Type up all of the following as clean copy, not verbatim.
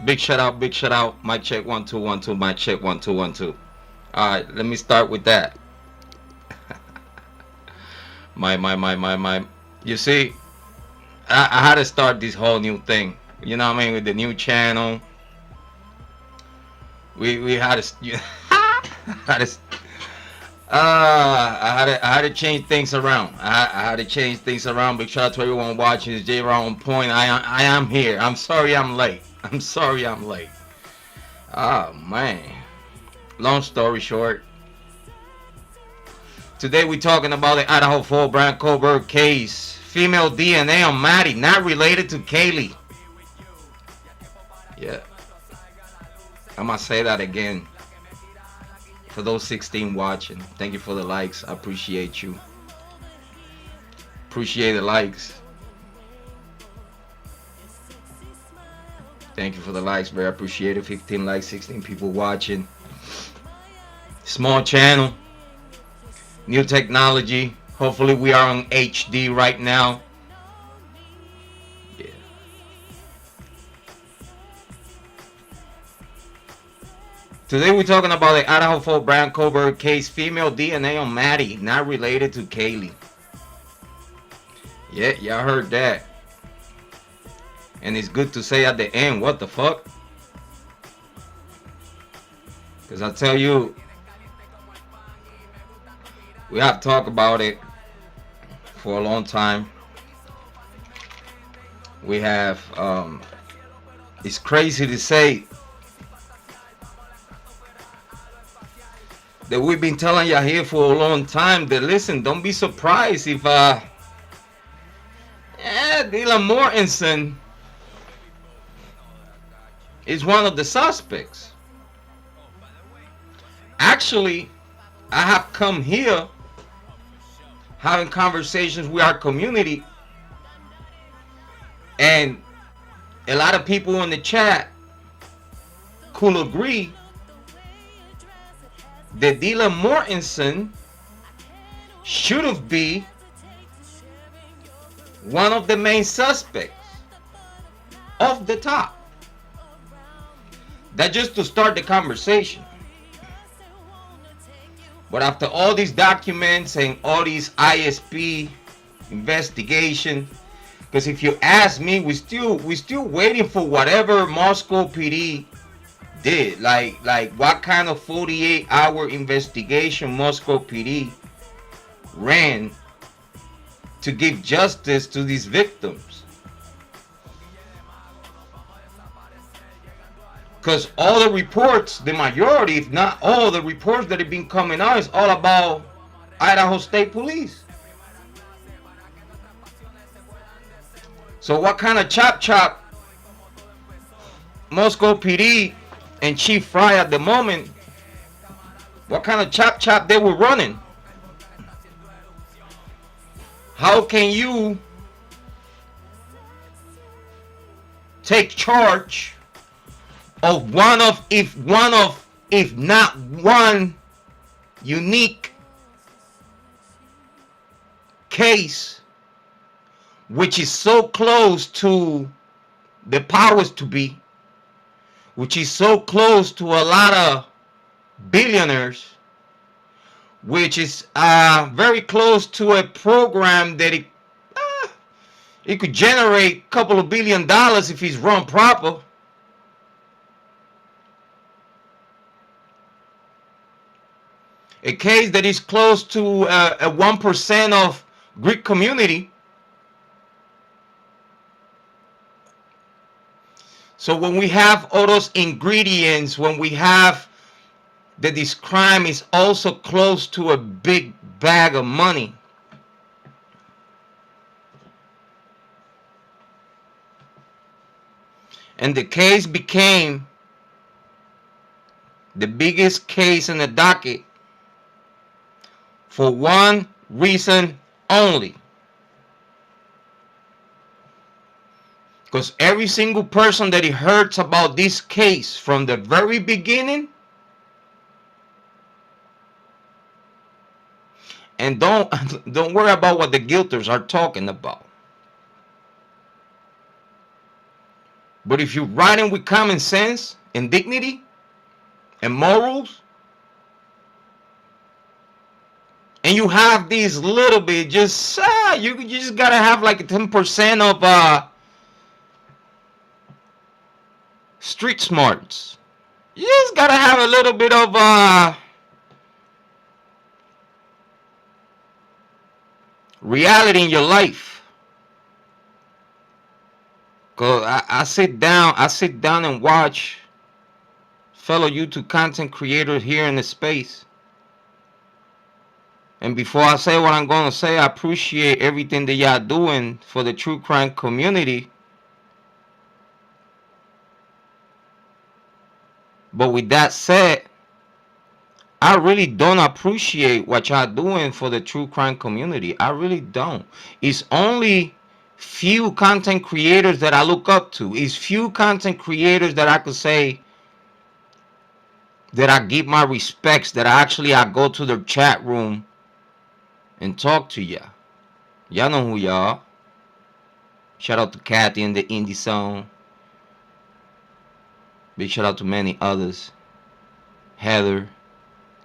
Big shout out, big shout out. Mic check 1 2 1 2. Mic check 1 2 1 2. All right, let me start with that. My. You see, I had to start this whole new thing. You know what I mean? With the new channel, we had to. had to I had to change things around. I had to change things around. Big shout out to everyone watching. It's Jrod on point. I am here. I'm sorry I'm late. I'm sorry I'm late. Oh man. Long story short, today we're talking about the Idaho 4 Bryan Kohberger case. Female DNA on Maddie, not related to Kiely. Yeah, I'm gonna say that again. For those 16 watching, thank you for the likes. I appreciate you. Appreciate the likes. Thank you for the likes, very appreciated. 15 likes, 16 people watching. Small channel, new technology. Hopefully we are on HD right now. Yeah. Today we're talking about the Idaho 4 Bryan Kohberger case. Female DNA on Maddie, not related to Kiely. Yeah, y'all heard that. And it's good to say at the end, what the fuck? Because I tell you, we have talked about it for a long time. We have, it's crazy to say that we've been telling y'all here for a long time that, listen, don't be surprised if, Dylan Mortensen is one of the suspects. Actually, I have come here having conversations with our community, and a lot of people in the chat could agree that Dylan Mortensen should have been one of the main suspects off the top. That just to start the conversation. But after all these documents and all these ISP investigation, because if you ask me, we still waiting for whatever Moscow PD did. Like what kind of 48-hour investigation Moscow PD ran to give justice to these victims. Because all the reports, the majority, if not all the reports that have been coming out, is all about Idaho State Police. So what kind of chop Moscow PD and Chief Fry at the moment, what kind of chop they were running? How can you take charge of if not one unique case which is so close to the powers to be, which is so close to a lot of billionaires, which is very close to a program that it could generate a couple of $1 billion if it's run proper. A case that is close to a 1% of Greek community. So when we have all those ingredients, when we have that this crime is also close to a big bag of money, and the case became the biggest case in the docket for one reason only. Because every single person that heard about this case from the very beginning, and don't worry about what the guilters are talking about. But if you're writing with common sense and dignity and morals, and you have these little bit, just you just gotta have like 10% of street smarts. You just gotta have a little bit of reality in your life. Cause I sit down and watch fellow YouTube content creators here in the space. And before I say what I'm gonna say, I appreciate everything that y'all doing for the true crime community. But with that said, I really don't appreciate what y'all doing for the true crime community. I really don't. It's only few content creators that I look up to. It's few content creators that I could say that I give my respects, that I go to their chat room and talk to y'all. Y'all know who y'all are. Shout out to Kathy in the Indie Zone. Big shout out to many others. Heather,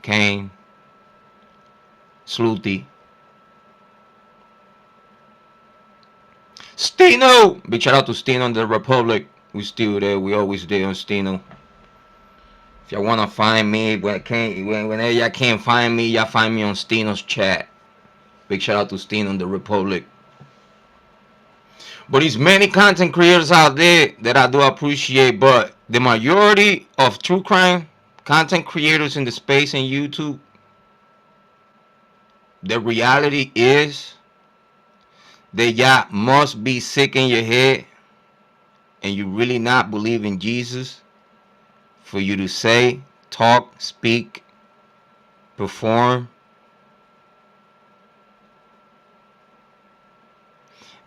Kane, Sleuty, Stino. Big shout out to Stino in the Republic. We still there. We always there on Stino. If y'all wanna find me, whenever y'all can't find me, y'all find me on Stino's chat. Big shout out to Stino in the Republic. But there's many content creators out there that I do appreciate, but the majority of true crime content creators in the space and YouTube, the reality is that y'all must be sick in your head and you really not believe in Jesus for you to say, talk, speak, perform.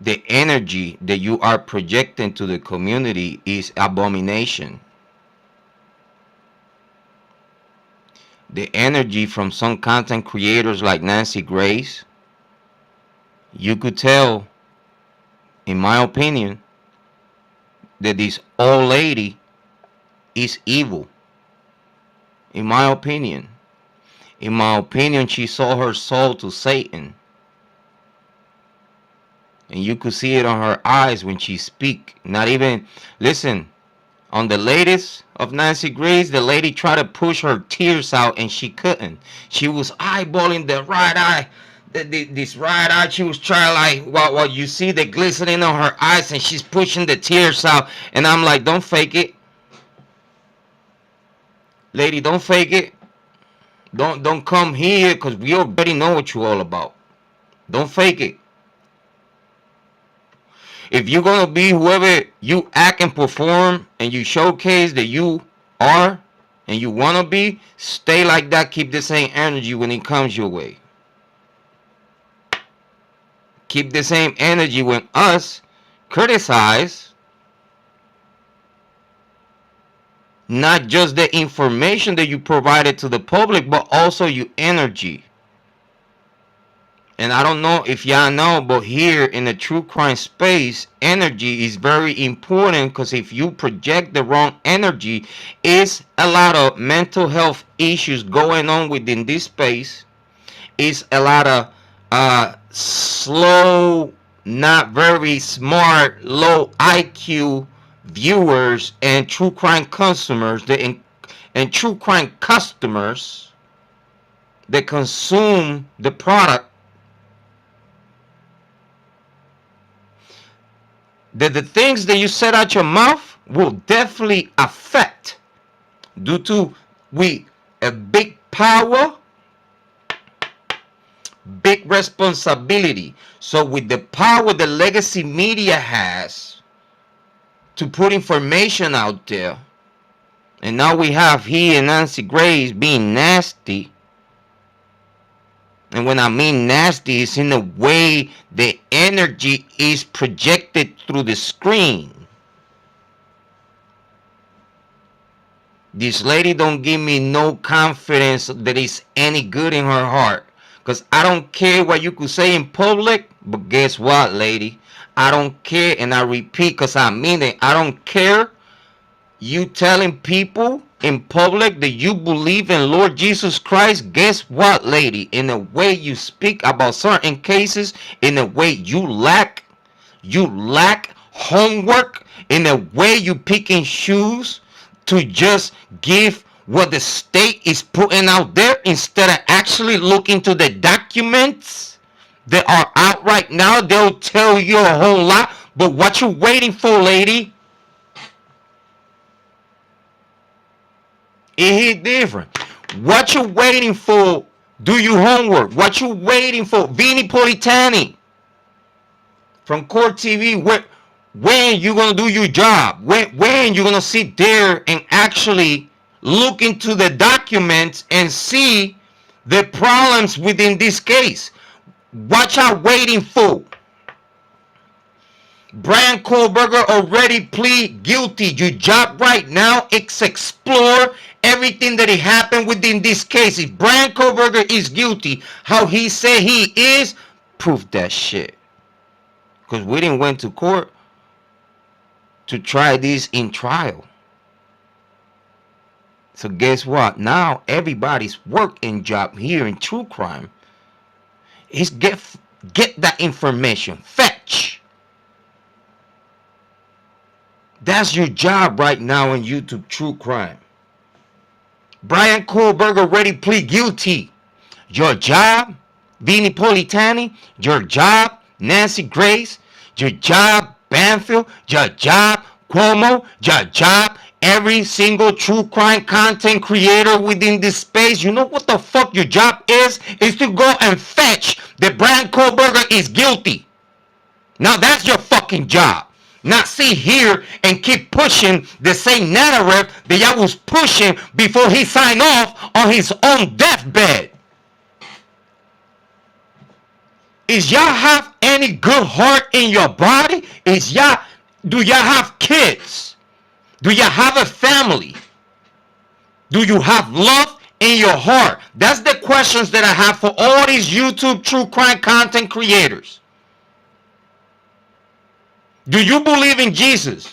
The energy that you are projecting to the community is abomination. The energy from some content creators like Nancy Grace, you could tell, in my opinion, that this old lady is evil. In my opinion. In my opinion, she sold her soul to Satan. And you could see it on her eyes when she speak. Not even, listen, on the latest of Nancy Grace, the lady tried to push her tears out and she couldn't. She was eyeballing the right eye. This right eye, she was trying like, well, you see the glistening on her eyes and she's pushing the tears out. And I'm like, don't fake it. Lady, don't fake it. Don't come here because we already know what you're all about. Don't fake it. If you're going to be whoever you act and perform and you showcase that you are and you want to be, stay like that. Keep the same energy when it comes your way. Keep the same energy when us criticize not just the information that you provided to the public, but also your energy. And I don't know if y'all know, but here in the true crime space, energy is very important because if you project the wrong energy, it's a lot of mental health issues going on within this space. It's a lot of slow, not very smart, low IQ viewers and true crime customers and true crime customers that consume the product. That the things that you said out your mouth will definitely affect due to a big power, big responsibility. So with the power the legacy media has to put information out there, and now we have he and Nancy Grace being nasty. And when I mean nasty, it's in the way the energy is projected through the screen. This lady don't give me no confidence that it's any good in her heart. Because I don't care what you could say in public, but guess what, lady? I don't care, and I repeat because I mean it. I don't care you telling people in public that you believe in Lord Jesus Christ. Guess what, lady? In the way you speak about certain cases, in the way you lack homework, in the way you pick and choose to just give what the state is putting out there instead of actually looking to the documents that are out right now. They'll tell you a whole lot, but what you waiting for, lady? It hit different. What you waiting for? Do your homework. What you waiting for? Vini Politani from Court TV. When you gonna do your job? When you gonna sit there and actually look into the documents and see the problems within this case? What y'all waiting for? Bryan Kohberger already plead guilty. Your job right now is explore everything that happened within this case. If Bryan Kohberger is guilty, how he said he is, prove that shit. Because we didn't went to court to try this in trial. So guess what? Now everybody's working job here in true crime is get that information. Fetch. That's your job right now in YouTube True Crime. Bryan Kohberger already plead guilty. Your job, Vini Politani. Your job, Nancy Grace. Your job, Banfield. Your job, Cuomo. Your job, every single true crime content creator within this space. You know what the fuck your job is? Is to go and fetch that Bryan Kohberger is guilty. Now that's your fucking job. Not sit here and keep pushing the same narrative that y'all was pushing before he signed off on his own deathbed. Is y'all have any good heart in your body? Do y'all have kids? Do y'all have a family? Do you have love in your heart? That's the questions that I have for all these YouTube true crime content creators. Do you believe in Jesus?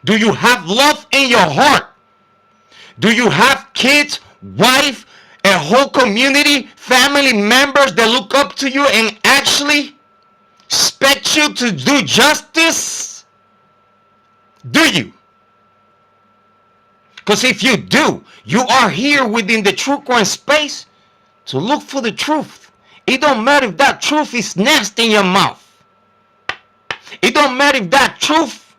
Do you have love in your heart? Do you have kids, wife, a whole community, family members that look up to you and actually expect you to do justice? Do you? Because if you do, you are here within the true crime space to look for the truth. It don't matter if that truth is nasty in your mouth. It don't matter if that truth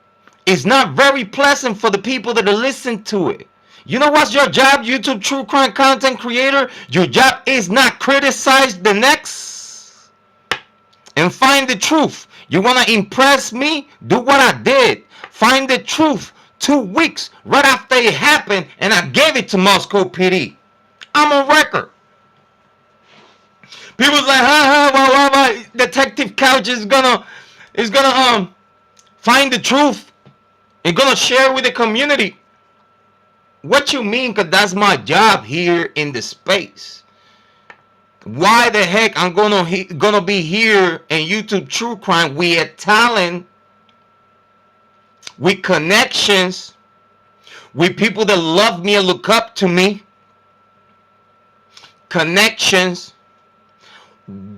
is not very pleasant for the people that are listening to it. You know what's your job, YouTube true crime content creator? Your job is not criticize the next and find the truth. You want to impress me? Do what I did. Find the truth 2 weeks right after it happened, and I gave it to Moscow PD. I'm on record. People's like, Detective Couch is gonna find the truth and gonna share with the community. What you mean? Cause that's my job here in the space. Why the heck I'm gonna be here in YouTube True Crime? We have talent, with connections, with people that love me and look up to me. Connections.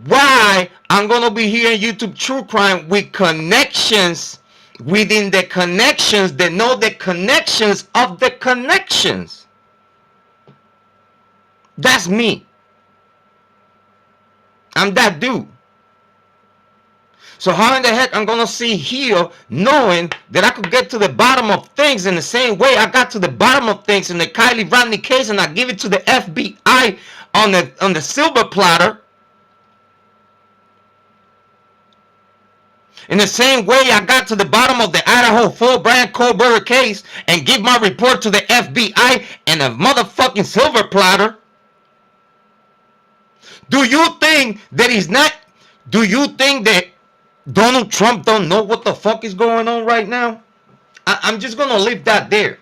Why I'm gonna be here in YouTube True Crime with connections within the connections that know the connections of the connections. That's me. I'm that dude. So how in the heck I'm gonna sit here knowing that I could get to the bottom of things in the same way I got to the bottom of things in the Kiely Rodni case, and I give it to the FBI on the silver platter? In the same way I got to the bottom of the Idaho 4 Bryan Kohberger case and give my report to the FBI and a motherfucking silver platter. Do you think that he's not? Do you think that Donald Trump don't know what the fuck is going on right now? I'm just going to leave that there.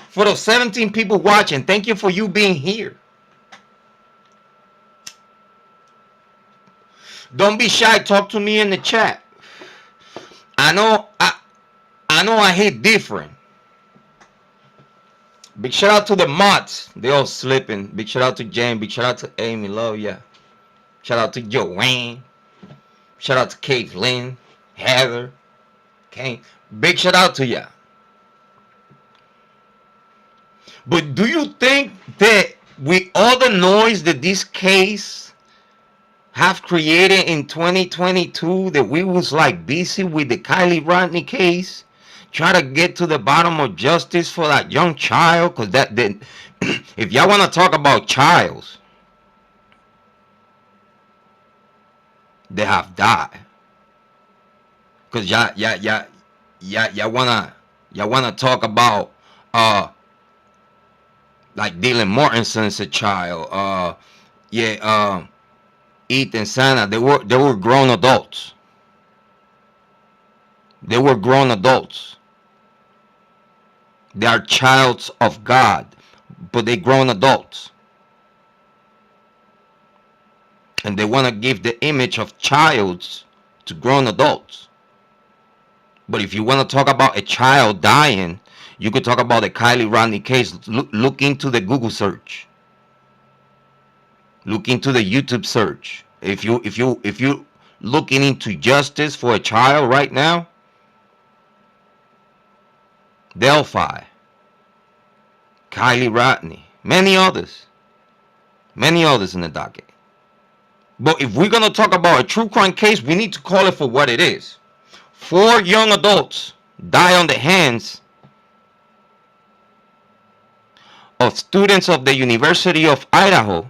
For those 17 people watching, thank you for you being here. Don't be shy. Talk to me in the chat. I know I hit different. Big shout out to the mods. They all slipping. Big shout out to Jane. Big shout out to Amy. Love ya. Shout out to Joanne. Shout out to Caitlin. Heather. Okay. Big shout out to ya. But do you think that with all the noise that this case have created in 2022, that we was like busy with the Kiely Rodni case, try to get to the bottom of justice for that young child? Because that if y'all want to talk about childs they have died, because y'all wanna talk about like Dylan Mortensen's a child, Ethan Sana. They were grown adults. They were grown adults. They are childs of God, but they grown adults. And they want to give the image of childs to grown adults. But if you want to talk about a child dying, you could talk about the Kiely Rodni case. Look into the Google search. Look into the YouTube search. If you looking into justice for a child right now, Delphi, Kiely Rodni, many others in the docket. But if we're gonna talk about a true crime case, we need to call it for what it is. 4 young adults die on the hands of students of the University of Idaho.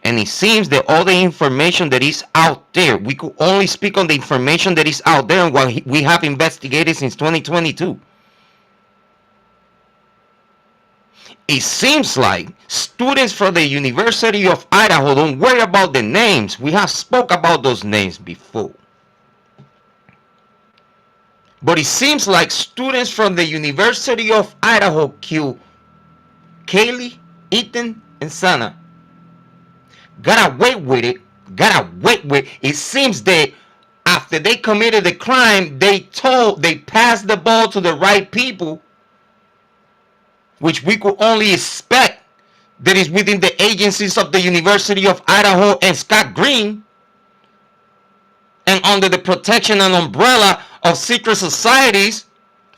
And it seems that all the information that is out there, we could only speak on the information that is out there and what we have investigated since 2022. It seems like students from the University of Idaho, don't worry about the names. We have spoke about those names before. But it seems like students from the University of Idaho killed Kiely, Ethan, and Sana. Got away with it. It seems that after they committed the crime, they passed the ball to the right people, which we could only expect that is within the agencies of the University of Idaho and Scott Green, and under the protection and umbrella of secret societies,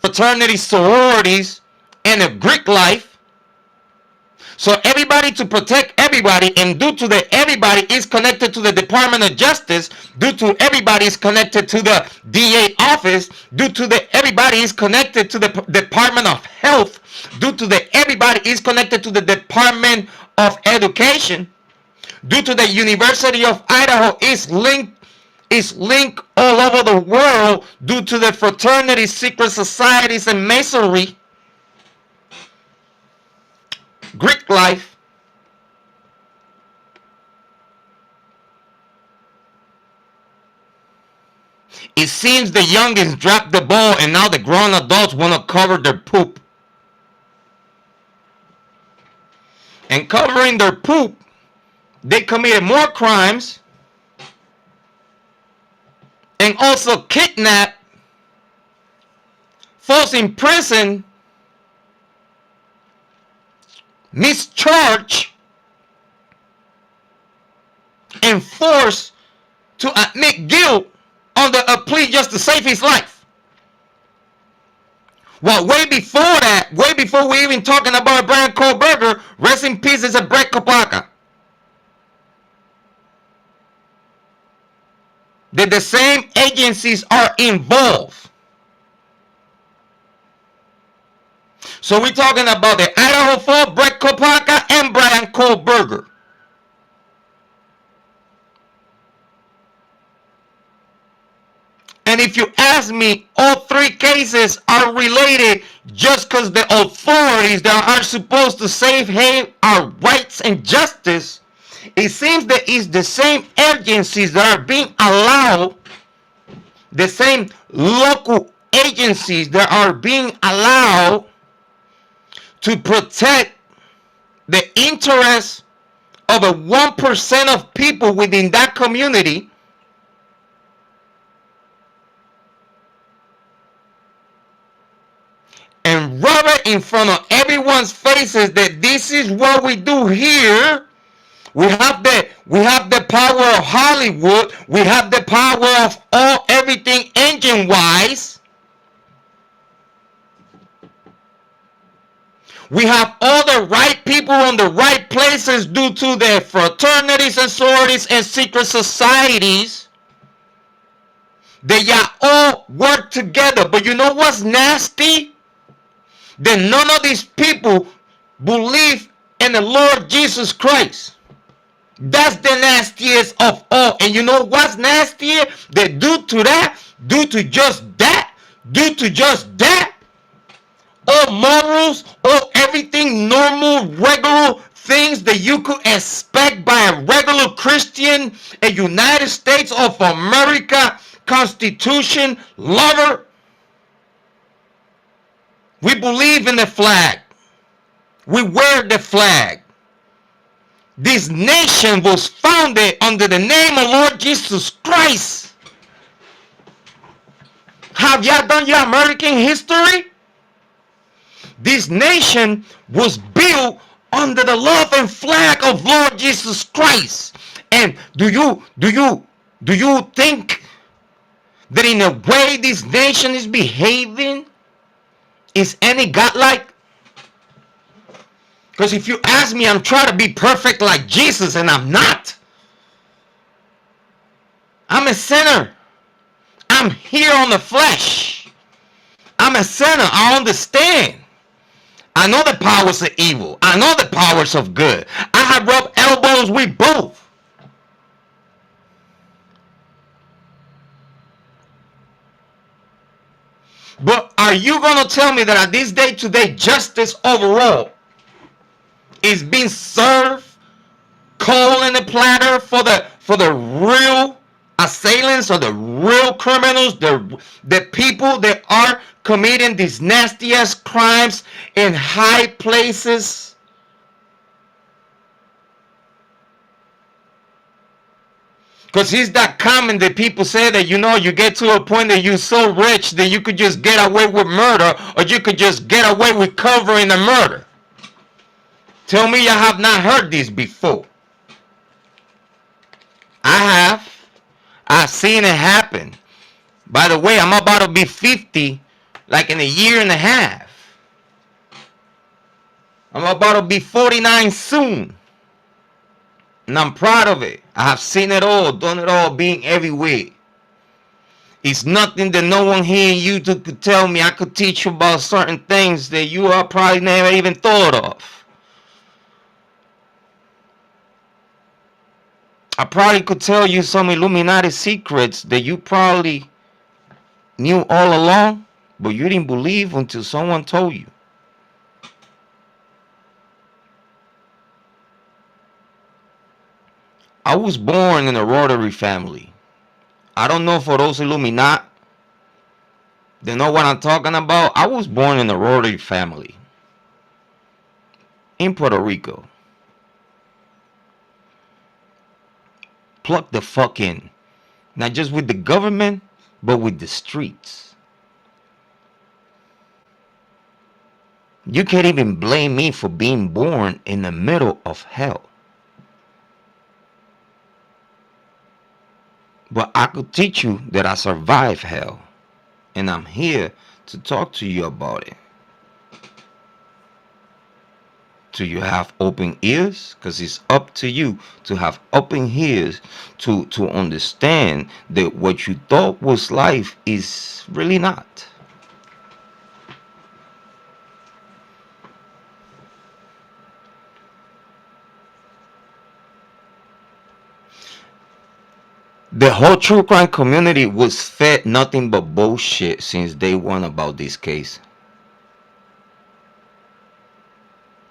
fraternities, sororities, and a Greek life. So everybody to protect everybody, and due to that everybody is connected to the Department of Justice, due to everybody is connected to the DA office, due to the everybody is connected to the Department of Health, due to the everybody is connected to the Department of Education, due to the University of Idaho is linked all over the world due to the fraternities, secret societies, and masonry, Greek life. It seems the youngins dropped the ball, and now the grown adults want to cover their poop. And covering their poop, they committed more crimes and also kidnapped, false imprisoned, mischarged, and forced to admit guilt under a plea just to save his life. Well, way before that, way before we even talking about Bryan Kohberger, rest in peace, is a Brett Kopaka. That the same agencies are involved. So we're talking about the Idaho 4, Brett Kopaka, and Bryan Kohberger. And if you ask me, all 3 cases are related just because the authorities that are supposed to save our rights and justice, it seems that it's the same agencies that are being allowed, the same local agencies that are being allowed to protect the interests of a 1% of people within that community, rub it in front of everyone's faces that this is what we do here. We have the power of Hollywood. We have the power of everything engine wise. We have all the right people on the right places due to their fraternities and sororities and secret societies. They all work together. But you know what's nasty? That none of these people believe in the Lord Jesus Christ. That's the nastiest of all. And you know what's nastier? That due to just that, all morals, all everything normal, regular things that you could expect by a regular Christian, a United States of America Constitution lover. We believe in the flag. We wear the flag. This nation was founded under the name of Lord Jesus Christ. Have y'all done your American history? This nation was built under the love and flag of Lord Jesus Christ. And do you think that in a way this nation is behaving is any godlike? Because if you ask me, I'm trying to be perfect like Jesus, and I'm not. I'm a sinner. I'm here on the flesh. I'm a sinner. I understand. I know the powers of evil. I know the powers of good. I have rubbed elbows with both. But are you going to tell me that at this day today, justice overall is being served cold in the platter for the real assailants or the real criminals, the people that are committing these nasty ass crimes in high places? Because it's that common that people say that, you know, you get to a point that you're so rich that you could just get away with murder, or you could just get away with covering the murder. Tell me you have not heard this before. I have. I've seen it happen. By the way, I'm about to be 50 like in a year and a half. I'm about to be 49 soon. And I'm proud of it. I have seen it all, done it all, being everywhere. It's nothing that no one here in YouTube could tell me. I could teach you about certain things that you are probably never even thought of. I probably could tell you some Illuminati secrets that you probably knew all along, but you didn't believe until someone told you. I was born in a Rotary family. I don't know for those Illuminati, they know what I'm talking about. I was born in a Rotary family in Puerto Rico. Plug the fuck in. Not just with the government, but with the streets. You can't even blame me for being born in the middle of hell. But I could teach you that I survived hell. And I'm here to talk to you about it. Do you have open ears? Because it's up to you to have open ears to understand that what you thought was life is really not. The whole true crime community was fed nothing but bullshit since day one about this case.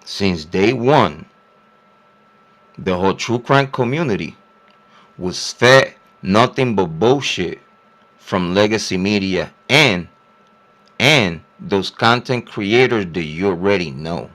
Since day one, the whole true crime community was fed nothing but bullshit from legacy media and those content creators that you already know.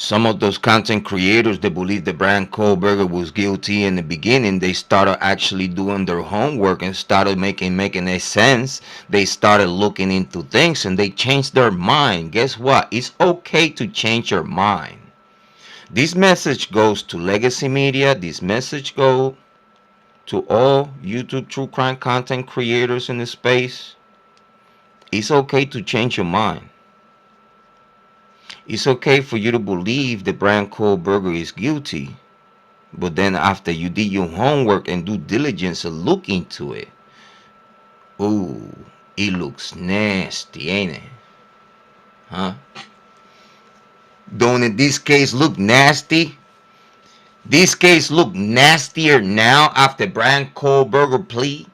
Some of those content creators that believe that Bryan Kohberger was guilty in the beginning, they started actually doing their homework and started making a sense. They started looking into things and they changed their mind. Guess what? It's okay to change your mind. This message goes to legacy media. This message goes to all YouTube true crime content creators in the space. It's okay to change your mind. It's okay for you to believe that Bryan Kohberger is guilty. But then after you did your homework and due diligence and look into it, ooh, it looks nasty, ain't it? Huh? Don't in this case look nasty? This case look nastier now after Bryan Kohberger plea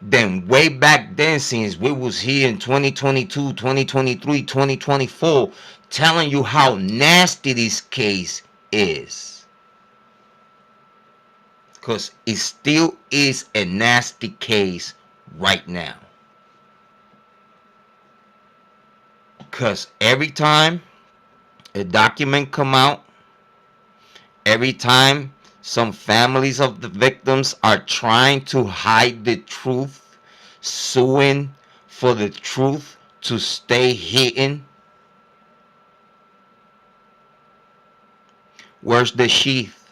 than way back then, since we was here in 2022, 2023, 2024 telling you how nasty this case is. Because it still is a nasty case right now. Because every time a document come out, every time some families of the victims are trying to hide the truth, suing for the truth to stay hidden, where's the sheath?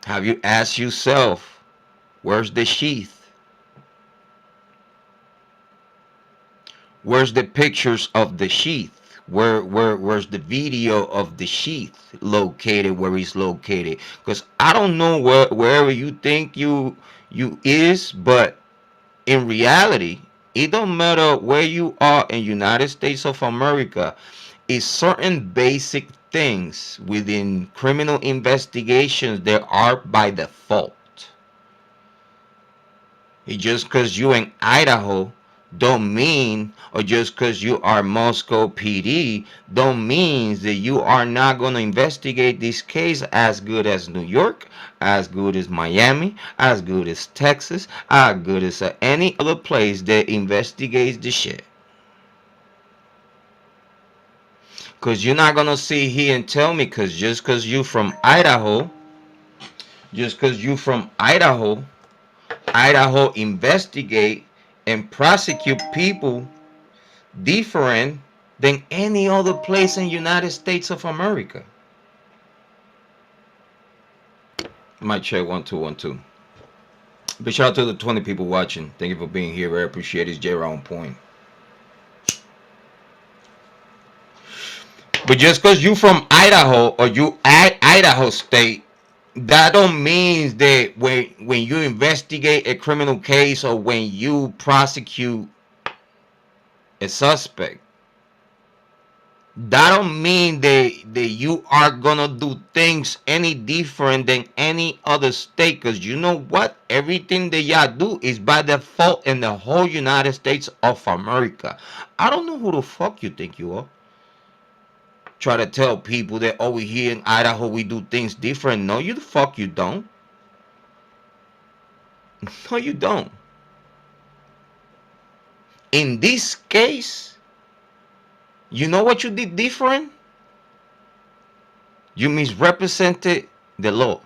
Have you asked yourself, where's the sheath? Where's the pictures of the sheath? Where's the video of the sheath located? Where it's located? Because I don't know wherever you think you is, but in reality, it don't matter where you are in United States of America. It's certain basic things within criminal investigations that are by default. Just because you in Idaho don't mean, or just because you are Moscow PD don't mean that you are not going to investigate this case as good as New York, as good as Miami, as good as Texas, as good as any other place that investigates the shit. Because you're not going to sit here and tell me, because just because you from Idaho, Idaho investigate and prosecute people different than any other place in United States of America. Mic check 1 2 1 2. Big shout out to the 20 people watching. Thank you for being here. I appreciate it. It's Jrod on point. But just because you from Idaho or you at Idaho State, that don't mean that when you investigate a criminal case or when you prosecute a suspect, that don't mean that you are gonna do things any different than any other state. Because you know what, everything that y'all do is by default in the whole United States of America. I don't know who the fuck you think you are. Try to tell people that over here in Idaho we do things different. No, you the fuck you don't. No, you don't. In this case, you know what you did different? You misrepresented the law.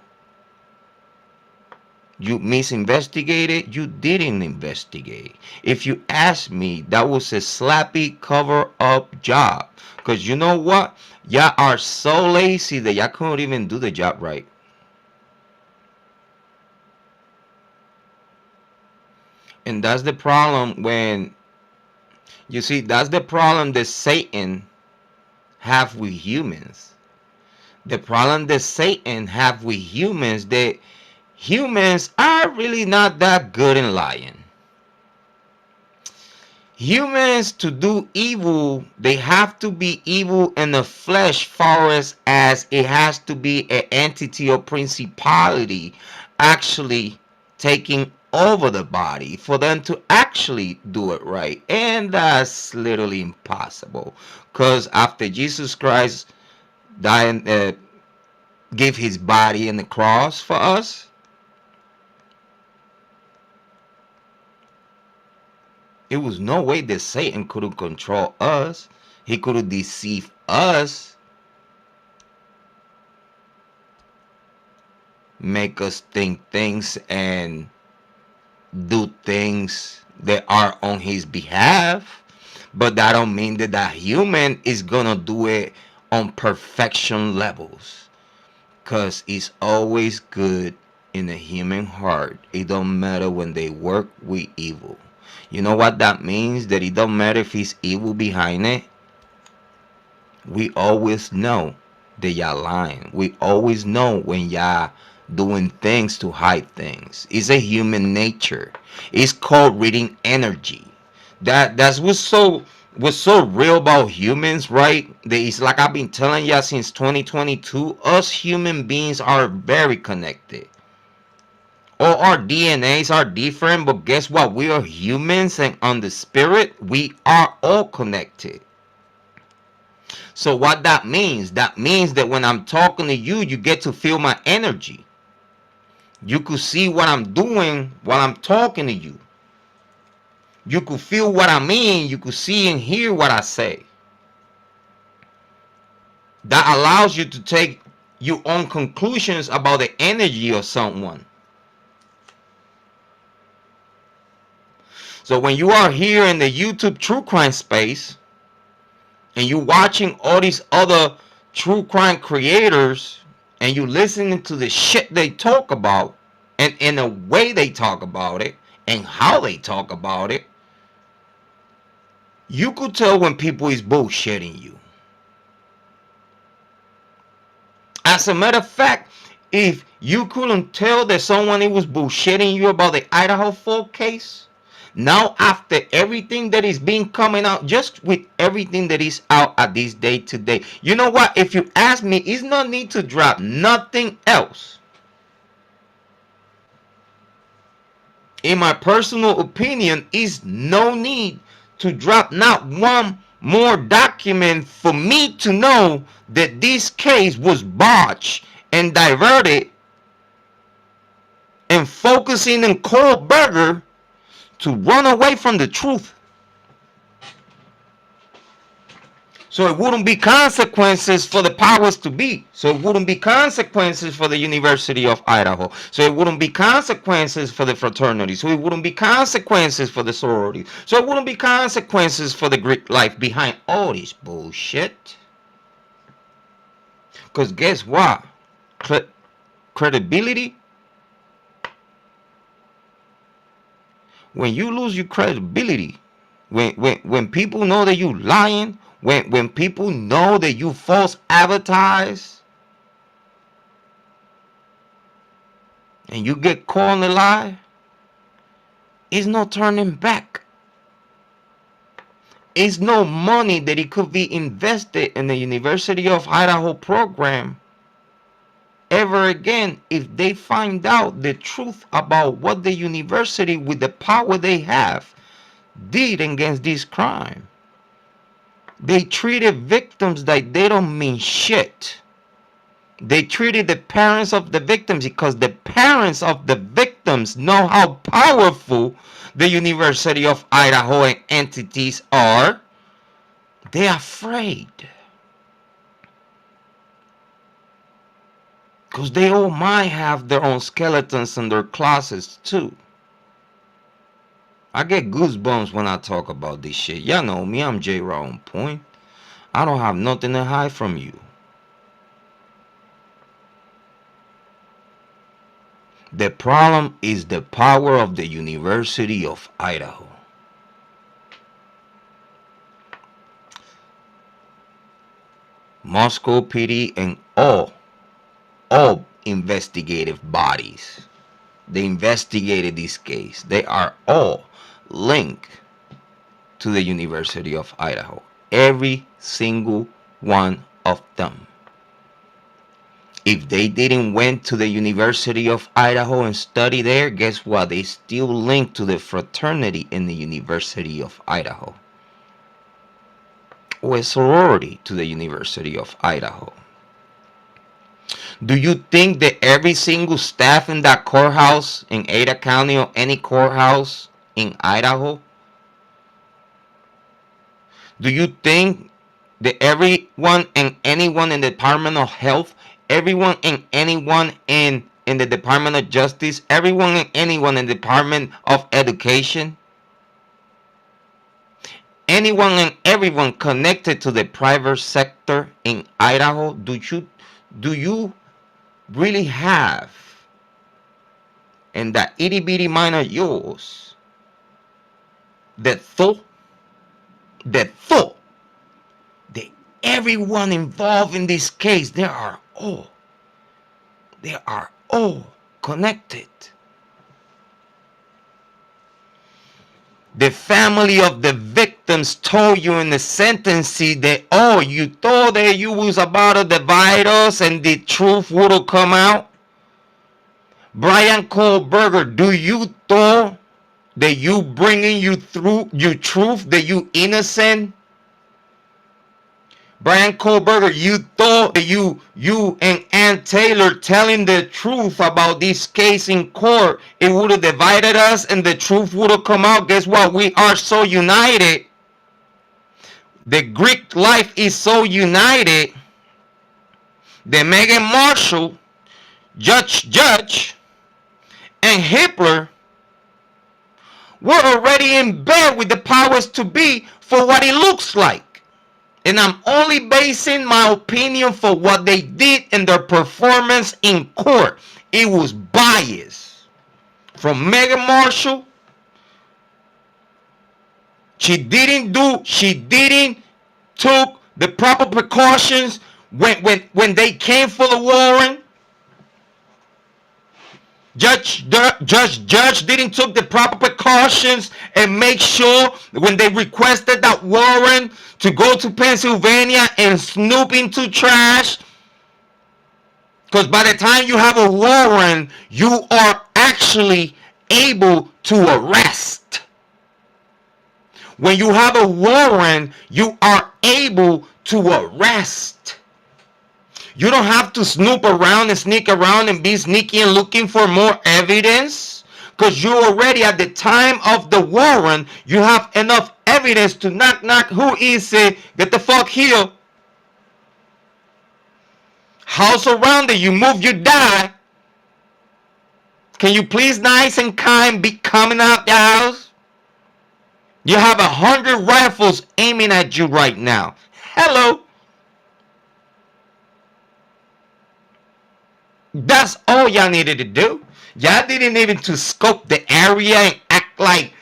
You misinvestigated. You didn't investigate. If you ask me, that was a slappy cover up job. Because you know what? Y'all are so lazy that y'all couldn't even do the job right. And that's the problem when, you see, that's the problem that Satan have with humans. The problem that Satan have with humans, that humans are really not that good in lying. Humans, to do evil, they have to be evil in the flesh, far as it has to be an entity or principality actually taking over the body for them to actually do it right. And that's literally impossible. Because after Jesus Christ died, gave his body in the cross for us, It was no way that Satan could have controlled us. He could have deceived us, make us think things and do things that are on his behalf. But that don't mean that that human is gonna do it on perfection levels. Cause it's always good in the human heart. It don't matter when they work with evil. You know what that means? That it don't matter if it's evil behind it. We always know that y'all lying. We always know when y'all doing things to hide things. It's a human nature. It's called reading energy. That's what's so real about humans, right? That it's like I've been telling y'all since 2022. Us human beings are very connected. All our DNAs are different, but guess what? We are humans, and on the spirit, we are all connected. So what that means that when I'm talking to you, you get to feel my energy. You could see what I'm doing while I'm talking to you. You could feel what I mean. You could see and hear what I say. That allows you to take your own conclusions about the energy of someone. So when you are here in the YouTube true crime space and you're watching all these other true crime creators and you listening to the shit they talk about and in the way they talk about it and how they talk about it, you could tell when people is bullshitting you. As a matter of fact, if you couldn't tell that someone was bullshitting you about the Idaho 4 case, now after everything that is being coming out, just with everything that is out at this day today, you know what? If you ask me, it's no need to drop nothing else. In my personal opinion, is no need to drop not one more document for me to know that this case was botched and diverted and focusing on Kohberger to run away from the truth. So it wouldn't be consequences for the powers to be. So it wouldn't be consequences for the University of Idaho. So it wouldn't be consequences for the fraternity. So it wouldn't be consequences for the sorority. So it wouldn't be consequences for the Greek life behind all this bullshit. Because guess what? Credibility. When you lose your credibility, when people know that you lying, when people know that you false advertise, and you get caught on the lie, it's no turning back. It's no money that it could be invested in the University of Idaho program ever again if they find out the truth about what the university, with the power they have, did against this crime. They treated victims like they don't mean shit. They treated the parents of the victims because the parents of the victims know how powerful the University of Idaho and entities are. They're afraid. Because they all might have their own skeletons in their closets too. I get goosebumps when I talk about this shit. Y'all know me, I'm Jrod on point. I don't have nothing to hide from you. The problem is the power of the University of Idaho. Moscow PD and all investigative bodies, they investigated this case. They are all linked to the University of Idaho. Every single one of them. If they didn't went to the University of Idaho and study there, guess what? They still linked to the fraternity in the University of Idaho. Or a sorority to the University of Idaho. Do you think that every single staff in that courthouse in Ada County or any courthouse in Idaho Do you think that everyone and anyone in the Department of Health, everyone and anyone in the Department of Justice, everyone and anyone in the Department of Education, anyone and everyone connected to the private sector in Idaho, do you really have in that itty bitty mind of yours the thought that everyone involved in this case, they are all connected? The family of the victims told you in the sentencing that, oh, you thought that you was about to divide us and the truth would have come out. Bryan Kohberger, do you thought that you bringing you through your truth, that you innocent? Bryan Kohberger, you thought that you and Ann Taylor telling the truth about this case in court, it would have divided us and the truth would have come out. Guess what? We are so united. The Greek life is so united that Meghan Markle, Judge, and Hitler were already in bed with the powers to be for what it looks like. And I'm only basing my opinion for what they did in their performance in court. It was biased. From Meghan Markle, she didn't took the proper precautions when they came for the warrant. Judge didn't took the proper precautions and make sure when they requested that warrant to go to Pennsylvania and snoop into trash. Because by the time you have a warrant, you are actually able to arrest. When you have a warrant, you are able to arrest. You don't have to snoop around and sneak around and be sneaky and looking for more evidence. Because you already at the time of the warrant, you have enough evidence to knock. Who is it? Get the fuck here. House surrounded. You move, you die. Can you please nice and kind be coming out the house? You have 100 rifles aiming at you right now. Hello. That's all y'all needed to do. Y'all didn't even to scope the area and act like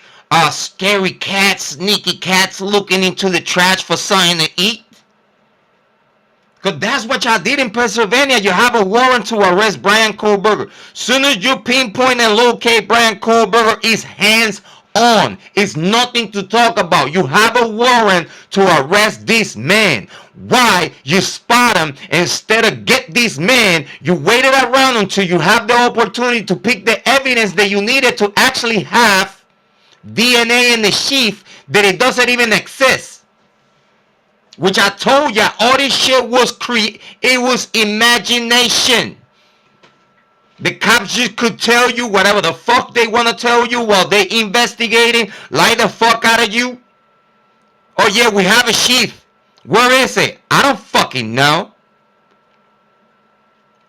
scary cats, sneaky cats looking into the trash for something to eat. Because that's what y'all did in Pennsylvania. You have a warrant to arrest Bryan Kohberger. Soon as you pinpoint and locate Bryan Kohberger, it's hands on. It's nothing to talk about. You have a warrant to arrest this man. Why? You spot him. Instead of get this man, you waited around until you have the opportunity to pick the evidence that you needed to actually have DNA in the sheath that it doesn't even exist. Which I told ya, all this shit was it was imagination. The cops just could tell you whatever the fuck they want to tell you while they investigating, lie the fuck out of you. Oh yeah, we have a sheath. Where is it? I don't fucking know.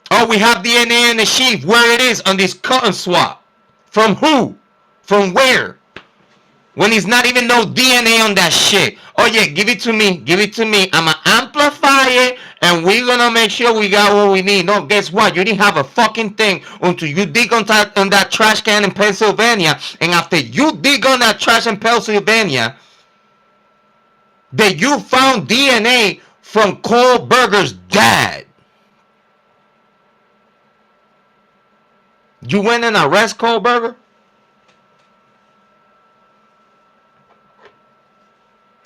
Oh, we have DNA in the sheath. Where it is on this cotton swab. From who? From where? When there's not even no DNA on that shit. Oh yeah, give it to me. Give it to me. I'ma amplify it and we're gonna make sure we got what we need. No, guess what? You didn't have a fucking thing until you dig on that trash can in Pennsylvania. And after you dig on that trash in Pennsylvania, that you found DNA from Kohberger's dad. You went and arrest Kohberger?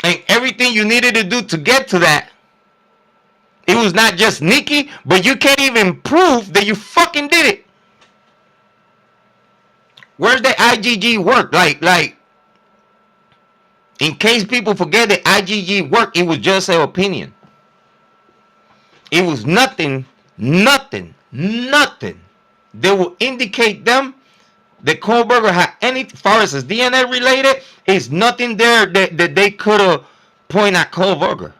And everything you needed to do to get to that. It was not just sneaky, but you can't even prove that you fucking did it. Where's the IGG work? Like, in case people forget that IGG work, it was just an opinion. It was nothing that will indicate them that Kohberger had any, as far as his DNA related, is nothing there that they could have point at Kohberger.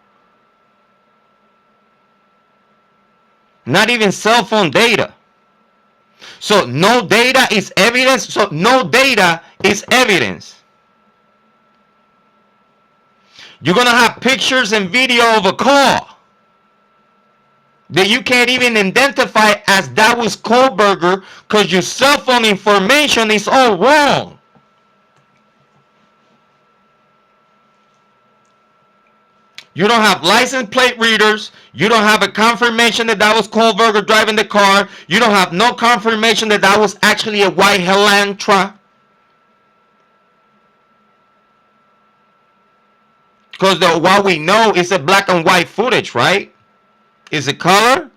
Not even cell phone data. So no data is evidence. So no data is evidence. You're going to have pictures and video of a call that you can't even identify as that was Kohberger because your cell phone information is all wrong. You don't have license plate readers. You don't have a confirmation that that was Kohberger driving the car. You don't have no confirmation that that was actually a white Elantra. Because what we know is a black and white footage, right? Is it color?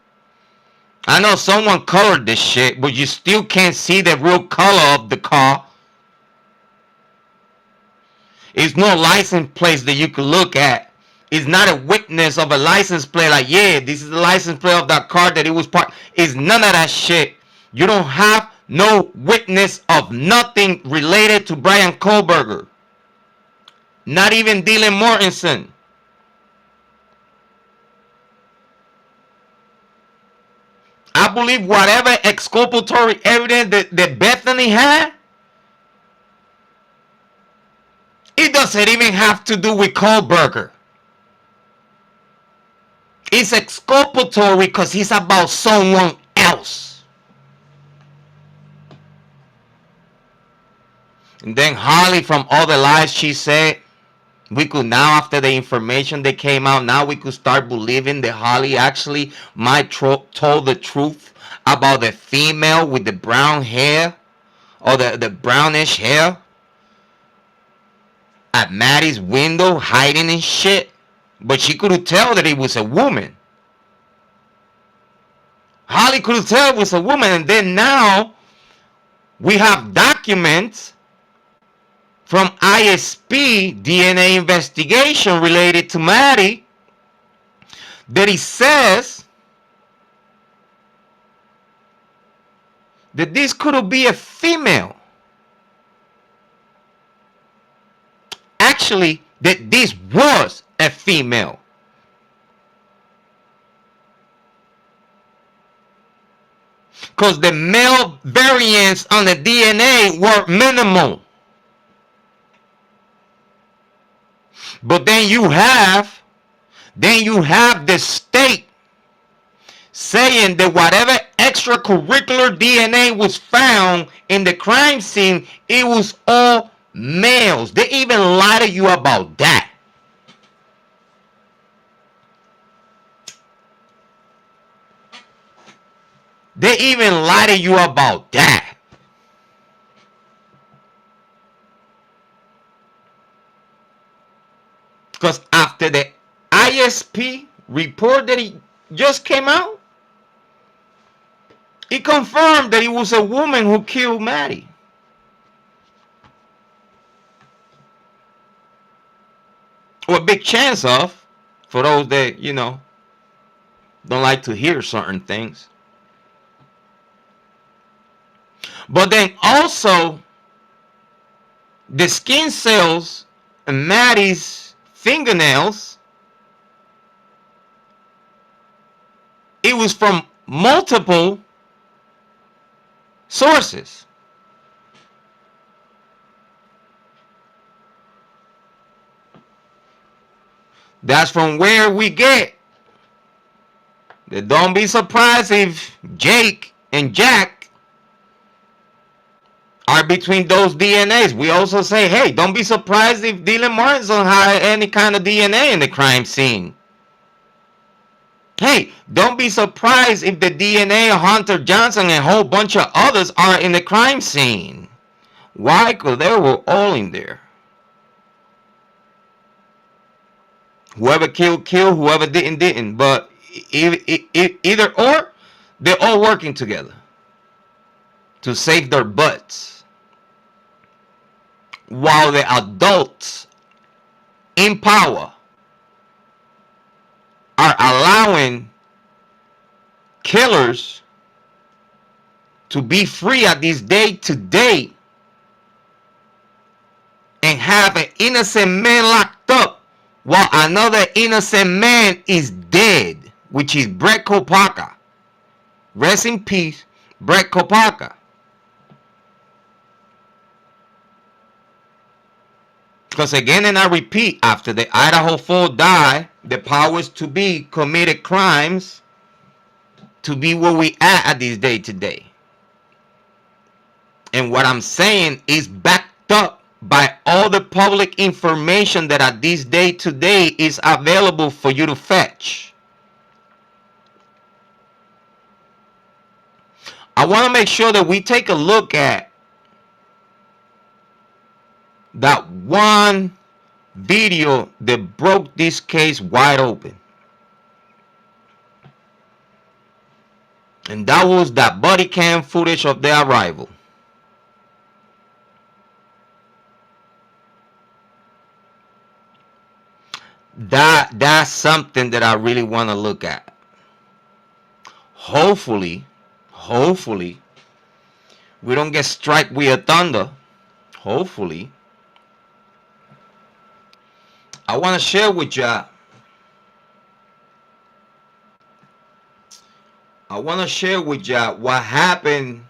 I know someone colored this shit, but you still can't see the real color of the car. It's no license plate that you can look at. It's not a witness of a license plate like, yeah, this is the license plate of that car that it was parked. It's none of that shit. You don't have no witness of nothing related to Bryan Kohberger. Not even Dylan Mortensen. I believe whatever exculpatory evidence that Bethany had, it doesn't even have to do with Kohberger. It's exculpatory because he's about someone else. And then Holly, from all the lies she said, we could now, after the information that came out, now we could start believing that Holly actually might told the truth about the female with the brown hair or the brownish hair at Maddie's window hiding and shit. But she couldn't tell that it was a woman. Holly couldn't tell it was a woman. And then now we have documents from ISP DNA investigation related to Maddie that he says that this could be a female. Actually, that this was a female. Because the male variants on the DNA were minimal. But then you have the state saying that whatever extracurricular DNA was found in the crime scene, it was all males. They even lie to you about that. They even lie to you about that. Because after the ISP report that he just came out, he confirmed that it was a woman who killed Maddie. Or a big chance of, for those that, you know, don't like to hear certain things. But then also, the skin cells in Maddie's fingernails, it was from multiple sources. That's from where we get that. Don't be surprised if Jake and Jack are between those DNAs. We also say, hey, don't be surprised if Dylan Mortensen had any kind of DNA in the crime scene. Hey, don't be surprised if the DNA of Hunter Johnson and a whole bunch of others are in the crime scene. Why? Because they were all in there. Whoever killed, whoever didn't. But either or, they're all working together to save their butts. While the adults in power are allowing killers to be free at this day to day and have an innocent man locked up while another innocent man is dead, which is Brett Kopaka. Rest in peace, Brett Kopaka. Because again, and I repeat, after the Idaho 4 died, the powers to be committed crimes to be where we at this day today. And what I'm saying is backed up by all the public information that at this day today is available for you to fetch. I want to make sure that we take a look at that one video that broke this case wide open. And that was that body cam footage of their arrival. That's something that I really want to look at. Hopefully, we don't get struck with a thunder. Hopefully. I want to share with y'all. What happened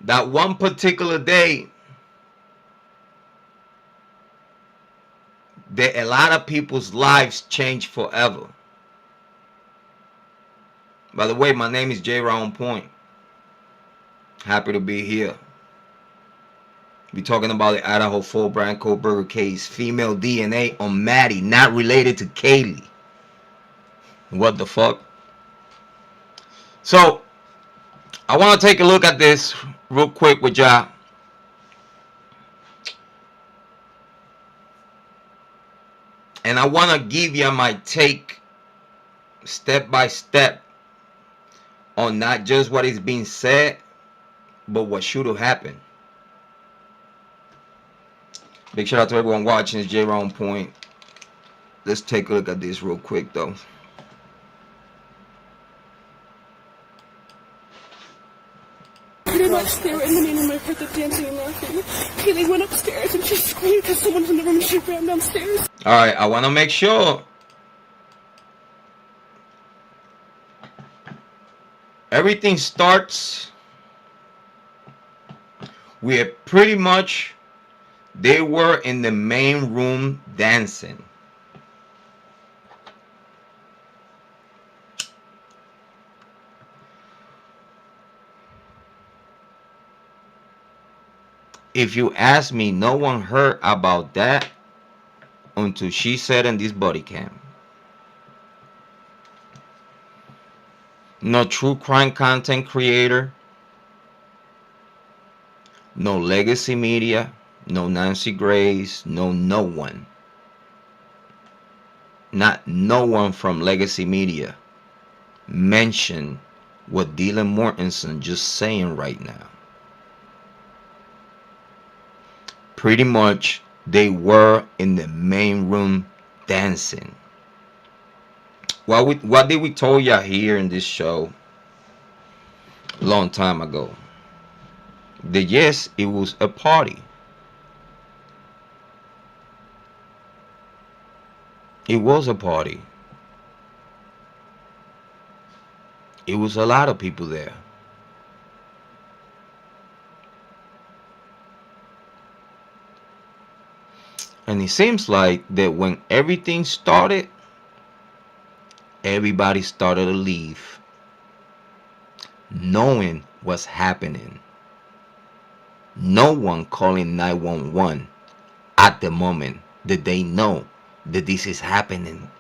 that one particular day that a lot of people's lives changed forever. By the way, my name is Jrod on Point. Happy to be here. We're talking about the Idaho 4 Bryan Kohberger case. Female DNA on Maddie, not related to Kiely. What the fuck? So, I want to take a look at this real quick with y'all. And I want to give you my take step by step on not just what is being said, but what should have happened. Big shout out to everyone watching. It's Jrod on Point. Let's take a look at this real quick though. Pretty much they were in the main room. I heard them dancing and laughing. Kiely went upstairs and she screamed because someone was in the room and she ran downstairs. Alright, I want to make sure everything starts with pretty much they were in the main room dancing. If you ask me, no one heard about that until she said in this body cam. No true crime content creator, no legacy media, no Nancy Grace, no one. Not no one from legacy media mentioned what Dylan Mortensen just saying right now. Pretty much they were in the main room dancing. What did we told y'all here in this show a long time ago? That yes, it was a party. It was a party. It was a lot of people there. And it seems like that when everything started, everybody started to leave, knowing what's happening. No one calling 911 at the moment that they know that this is happening.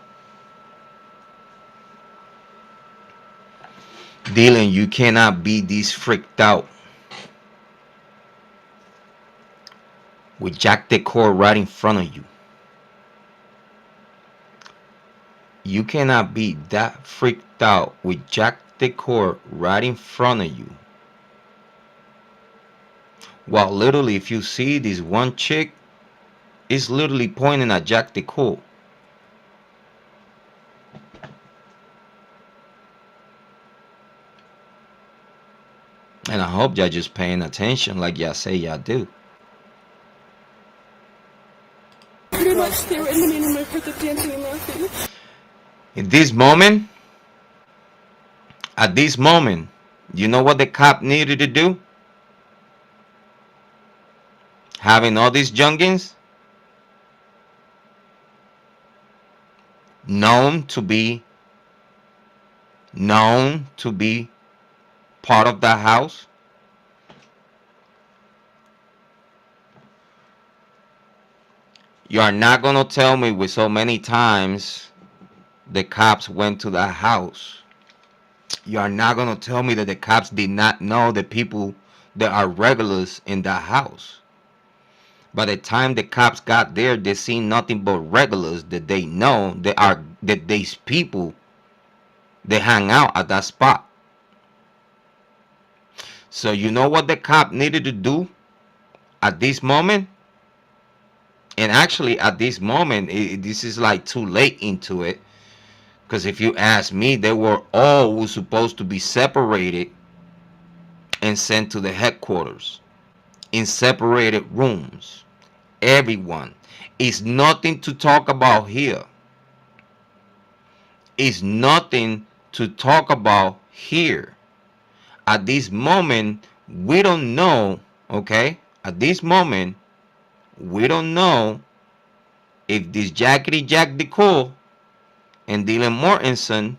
Dylan, you cannot be this freaked out with Jack Decor right in front of you. You cannot be that freaked out with Jack Decor right in front of you. While literally, if you see this one chick, it's literally pointing at Jack Decor. And I hope y'all just paying attention like y'all say y'all do. heard the dancing and laughing. At this moment, you know what the cop needed to do? Having all these youngins known to be part of the house. You are not gonna tell me with so many times the cops went to the house. You are not gonna tell me that the cops did not know the people that are regulars in the house. By the time the cops got there, they seen nothing but regulars that they know that these people they hang out at that spot. So you know what the cop needed to do at this moment? And actually at this moment, this is like too late into it. Because if you ask me, they were all supposed to be separated and sent to the headquarters in separated rooms. Everyone. It's nothing to talk about here. It's nothing to talk about here. At this moment, we don't know, okay? At this moment, we don't know if this Jackety Jack DeCool and Dylan Mortensen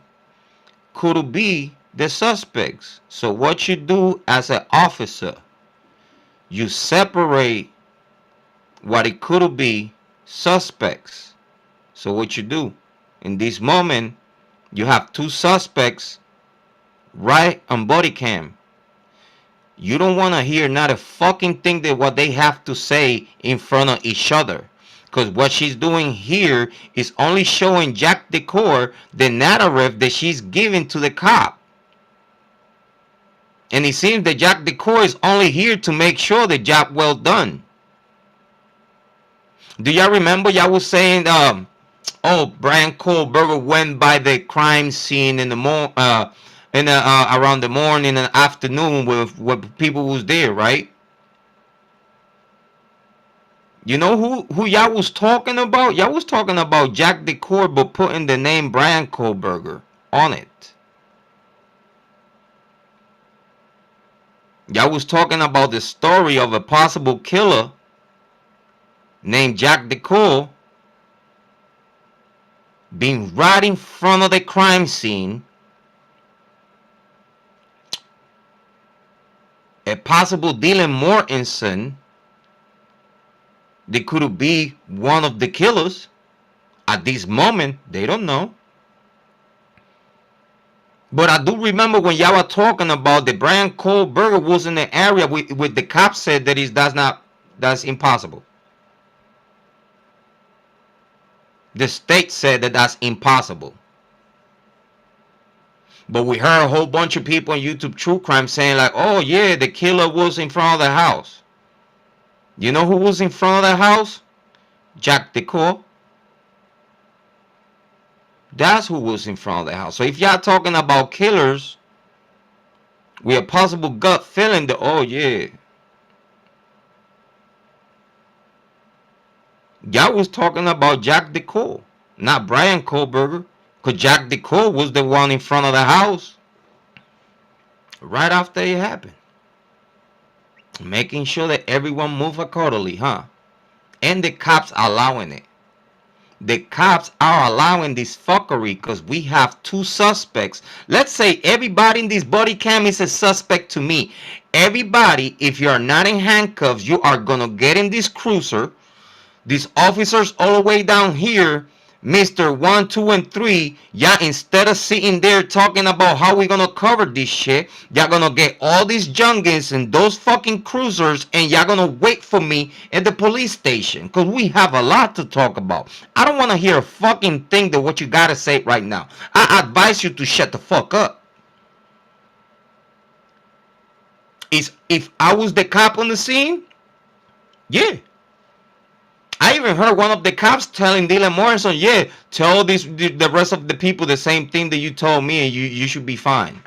could be the suspects. So what you do as an officer, you separate what it could be suspects. So what you do in this moment, you have two suspects right on body cam. You don't want to hear not a fucking thing that what they have to say in front of each other. Because what she's doing here is only showing Jack Decor the narrative that she's giving to the cop. And it seems that Jack Decor is only here to make sure the job well done. Do y'all remember y'all was saying, Bryan Kohberger went by the crime scene in the around the morning and afternoon with people who's there, right? You know who y'all was talking about? Y'all was talking about Jack Decor, but putting the name Bryan Kohberger on it. Y'all was talking about the story of a possible killer named Jack Decor being right in front of the crime scene. A possible Dylan Mortensen that could be one of the killers. At this moment, they don't know. But I do remember when y'all were talking about the Bryan Kohberger was in the area with the cops said that that's impossible. The state said that that's impossible. But we heard a whole bunch of people on YouTube True Crime saying like, oh yeah, the killer was in front of the house. You know who was in front of the house? Jack Decor. That's who was in front of the house. So if y'all talking about killers with a possible gut feeling that, oh yeah, y'all was talking about Jack Decor, not Bryan Kohberger. Because Jack Decor was the one in front of the house right after it happened. Making sure that everyone move accordingly, huh? And the cops allowing it. The cops are allowing this fuckery because we have two suspects. Let's say everybody in this body cam is a suspect to me. Everybody, if you are not in handcuffs, you are going to get in this cruiser. These officers all the way down here, Mr. 1, 2, and 3, yeah, instead of sitting there talking about how we're gonna cover this shit, y'all gonna get all these youngins and those fucking cruisers and y'all gonna wait for me at the police station. Because we have a lot to talk about. I don't want to hear a fucking thing that what you gotta say right now. I advise you to shut the fuck up. If I was the cop on the scene, yeah. I even heard one of the cops telling Dylan Morrison, yeah, tell the rest of the people the same thing that you told me and you should be fine.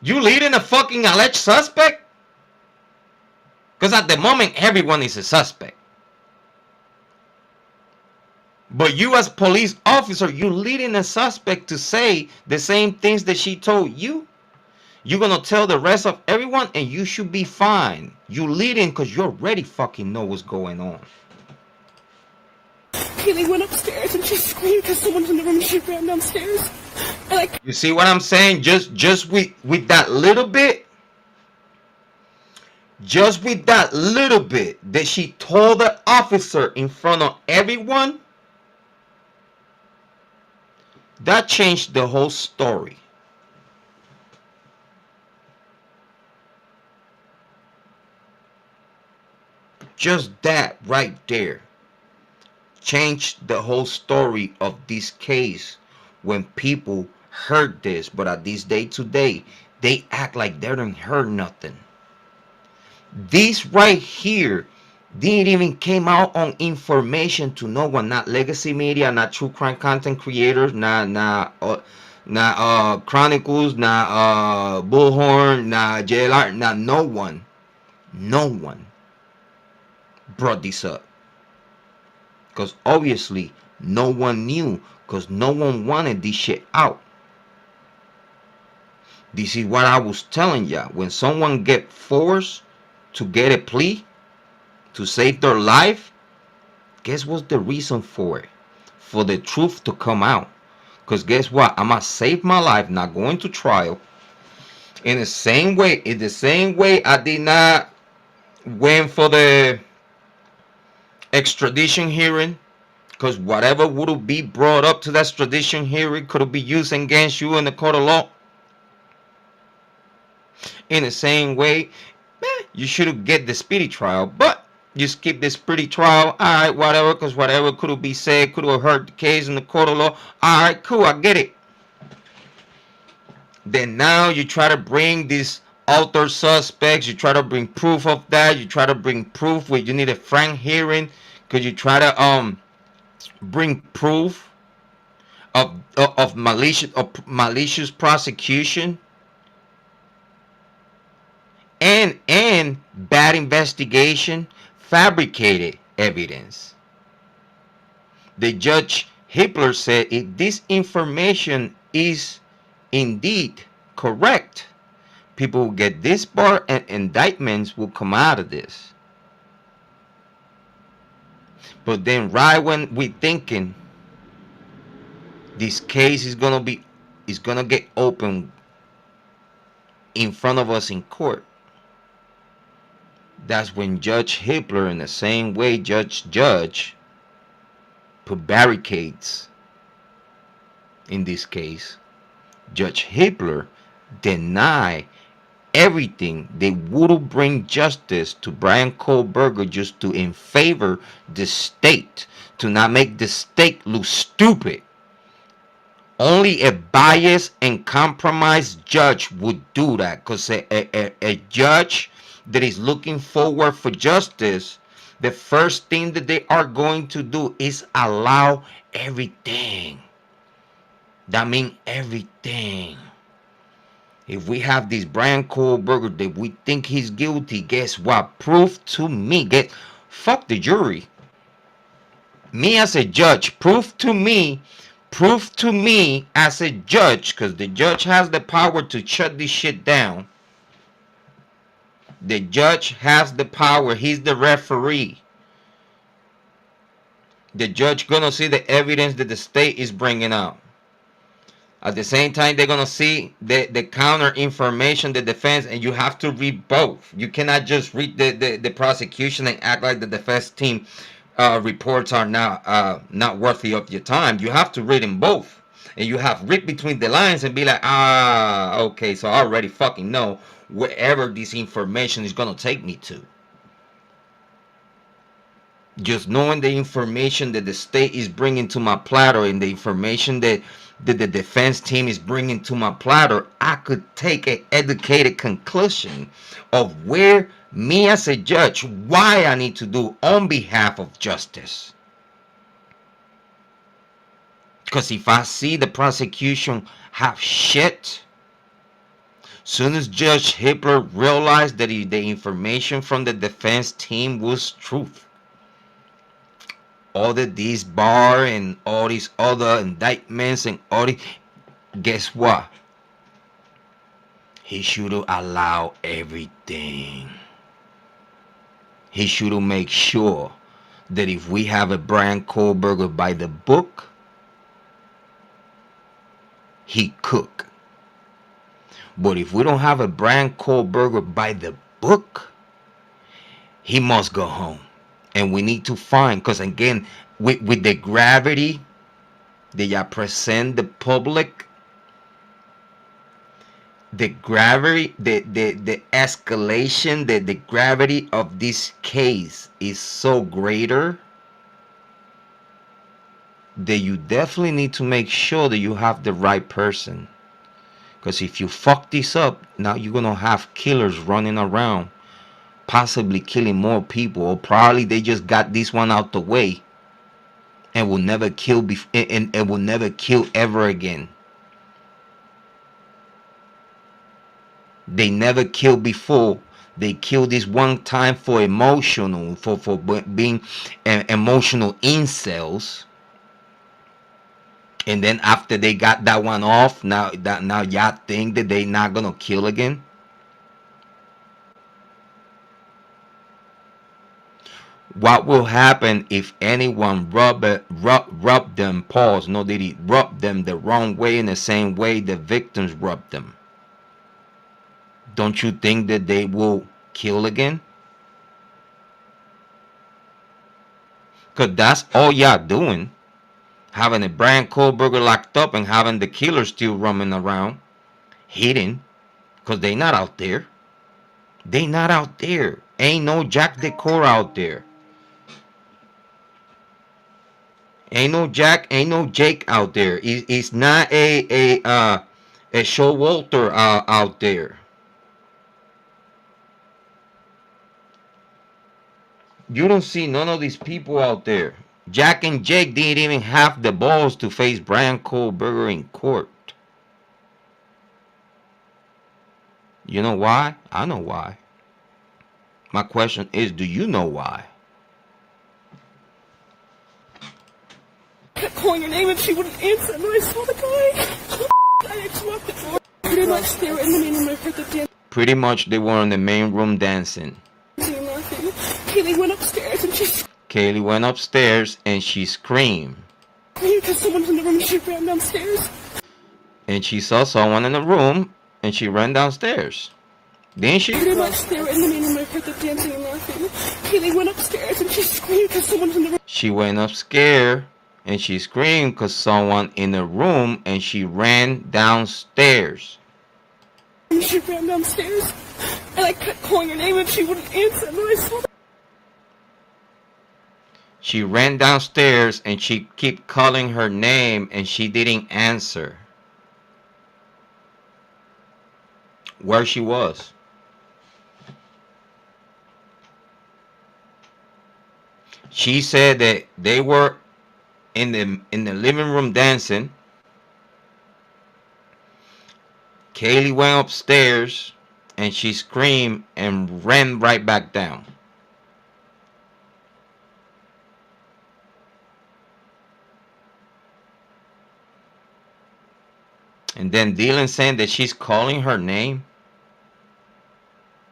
You leading a fucking alleged suspect? Because at the moment, everyone is a suspect. But you as police officer, you leading a suspect to say the same things that she told you. You're gonna tell the rest of everyone, and you should be fine. You leading because you already fucking know what's going on. Kiely went upstairs and she screamed because someone's in the room and she ran downstairs. And You see what I'm saying? Just with that little bit, just with that little bit that she told the officer in front of everyone, that changed the whole story. Just that right there changed the whole story of this case when people heard this. But at this day today, they act like they didn't heard nothing. This right here didn't even came out on information to no one, not legacy media, not true crime content creators, not Chronicles, not Bullhorn, not JLR, not no one. No one brought this up. Because obviously no one knew, because no one wanted this shit out. This is what I was telling ya. When someone get forced to get a plea to save their life, guess what's the reason for it? For the truth to come out. Because guess what? I'm going to save my life, not going to trial. In the same way I did not went for the extradition hearing. Because whatever would be brought up to that extradition hearing could be used against you in the court of law. In the same way, you should get the speedy trial. But you skip the speedy trial. Alright, whatever. Because whatever could be said could have hurt the case in the court of law. Alright, cool. I get it. Then now you try to bring these altered suspects. You try to bring proof of that. You try to bring proof where you need a frank hearing. Because you try to bring proof of malicious prosecution and bad investigation, fabricated evidence. The judge Hippler said if this information is indeed correct, people will get this bar and indictments will come out of this. But then right when we thinking this case is gonna get open in front of us in court, that's when Judge Hippler, in the same way Judge put barricades in this case, Judge Hippler denied everything they would bring justice to Bryan Kohberger just to in favor the state, to not make the state look stupid. Only a biased and compromised judge would do that, because a judge that is looking forward for justice, the first thing that they are going to do is allow everything. That means everything. If we have this Bryan Kohberger that we think he's guilty, guess what? Proof to me. Fuck the jury. Me as a judge, proof to me as a judge, because the judge has the power to shut this shit down. The judge has the power. He's the referee. The judge gonna see the evidence that the state is bringing out. At the same time, they're gonna see the counter information, the defense, and you have to read both. You cannot just read the prosecution and act like the defense team reports are not worthy of your time. You have to read them both, and you have read between the lines and be like, okay, so I already fucking know wherever this information is gonna take me to. Just knowing the information that the state is bringing to my platter and the information that the defense team is bringing to my platter, I could take an educated conclusion of where me as a judge, why I need to do on behalf of justice. Because if I see the prosecution have shit, soon as Judge Hippler realized that the information from the defense team was truth, all this bar and all these other indictments and all these, guess what? He should have allowed everything. He should have made sure that if we have a Bryan Kohberger by the book, he cook. But if we don't have a Bryan Kohberger by the book, he must go home. And we need to find, because again, with the gravity that you present the public, the gravity, the escalation, the gravity of this case is so greater that you definitely need to make sure that you have the right person. Because if you fuck this up, now you're going to have killers running around, possibly killing more people, or probably they just got this one out the way and will never kill and will never kill ever again. They never killed before. They killed this one time for emotional, for being emotional incels. And then after they got that one off, now y'all think that they not gonna kill again? What will happen if anyone rub them, pause, no, did he rub them the wrong way, in the same way the victims rubbed them? Don't you think that they will kill again? Because that's all y'all doing. Having a Bryan Kohberger locked up and having the killers still roaming around, hidden, because they not out there. They not out there. Ain't no Jack Decor out there. Ain't no Jack, ain't no Jake out there. It's not a Showalter out there. You don't see none of these people out there. Jack and Jake didn't even have the balls to face Bryan Kohberger in court. You know why? I know why. My question is, do you know why? I kept calling her name and she wouldn't answer. And then I saw the guy. I just locked the door. Pretty much they were in the main room. I heard the dance. Pretty much they were in the main room dancing. Kiely went upstairs and Kiely went upstairs and she screamed. Because someone's in the room, she ran downstairs. And she saw someone in the room and she ran downstairs. Didn't she? Pretty much they were in the main room. I heard the dancing and laughing. Kiely went upstairs and she screamed because someone's in the room. She went upstairs and she screamed because someone in the room, and she ran downstairs. She ran downstairs and I kept calling her name and she wouldn't answer. And then I saw the She ran downstairs and she kept calling her name and she didn't answer. Where she was. She said that they were in the living room dancing. Kiely went upstairs and she screamed and ran right back down. And then Dylan saying that she's calling her name,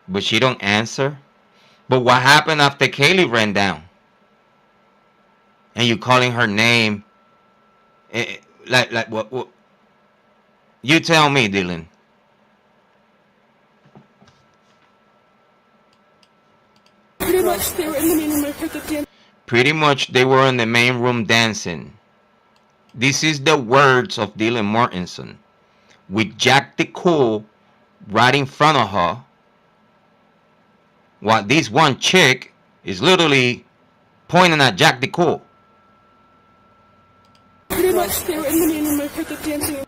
but she don't answer. But what happened after Kiely ran down? And you calling her name? Like what? You tell me, Dylan. Pretty much they were in the main room. I heard the dance. Pretty much they were in the main room dancing. This is the words of Dylan Mortensen, with Jack the Cool right in front of her, while this one chick is literally pointing at Jack the Cool. Pretty much they were in the main room. I heard the dancing.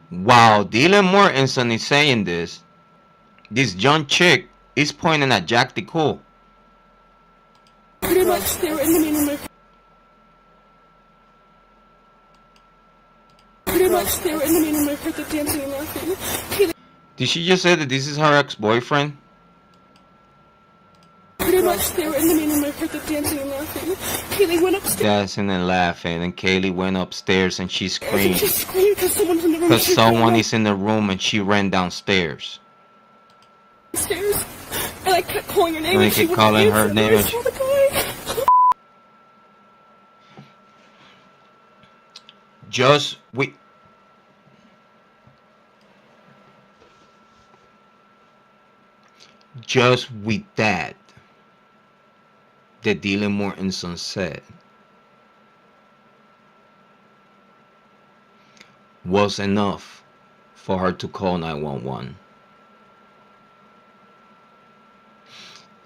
While Dylan Mortensen is saying this young chick is pointing at Jack the Cool. Pretty much they were in the main room. Pretty much they were in the main room. I heard the dancing and laughing. Did she just say that this is her ex-boyfriend? much they were in the main room. I heard them dancing and laughing. Kiely went upstairs. Dancing and laughing, and Kiely went upstairs and she screamed. She screamed because someone's in the room. Because someone is in the room, and she ran downstairs. Stairs, and I kept calling her name. And I kept calling her name. And just with that, the Dylan Mortensen said was enough for her to call 911.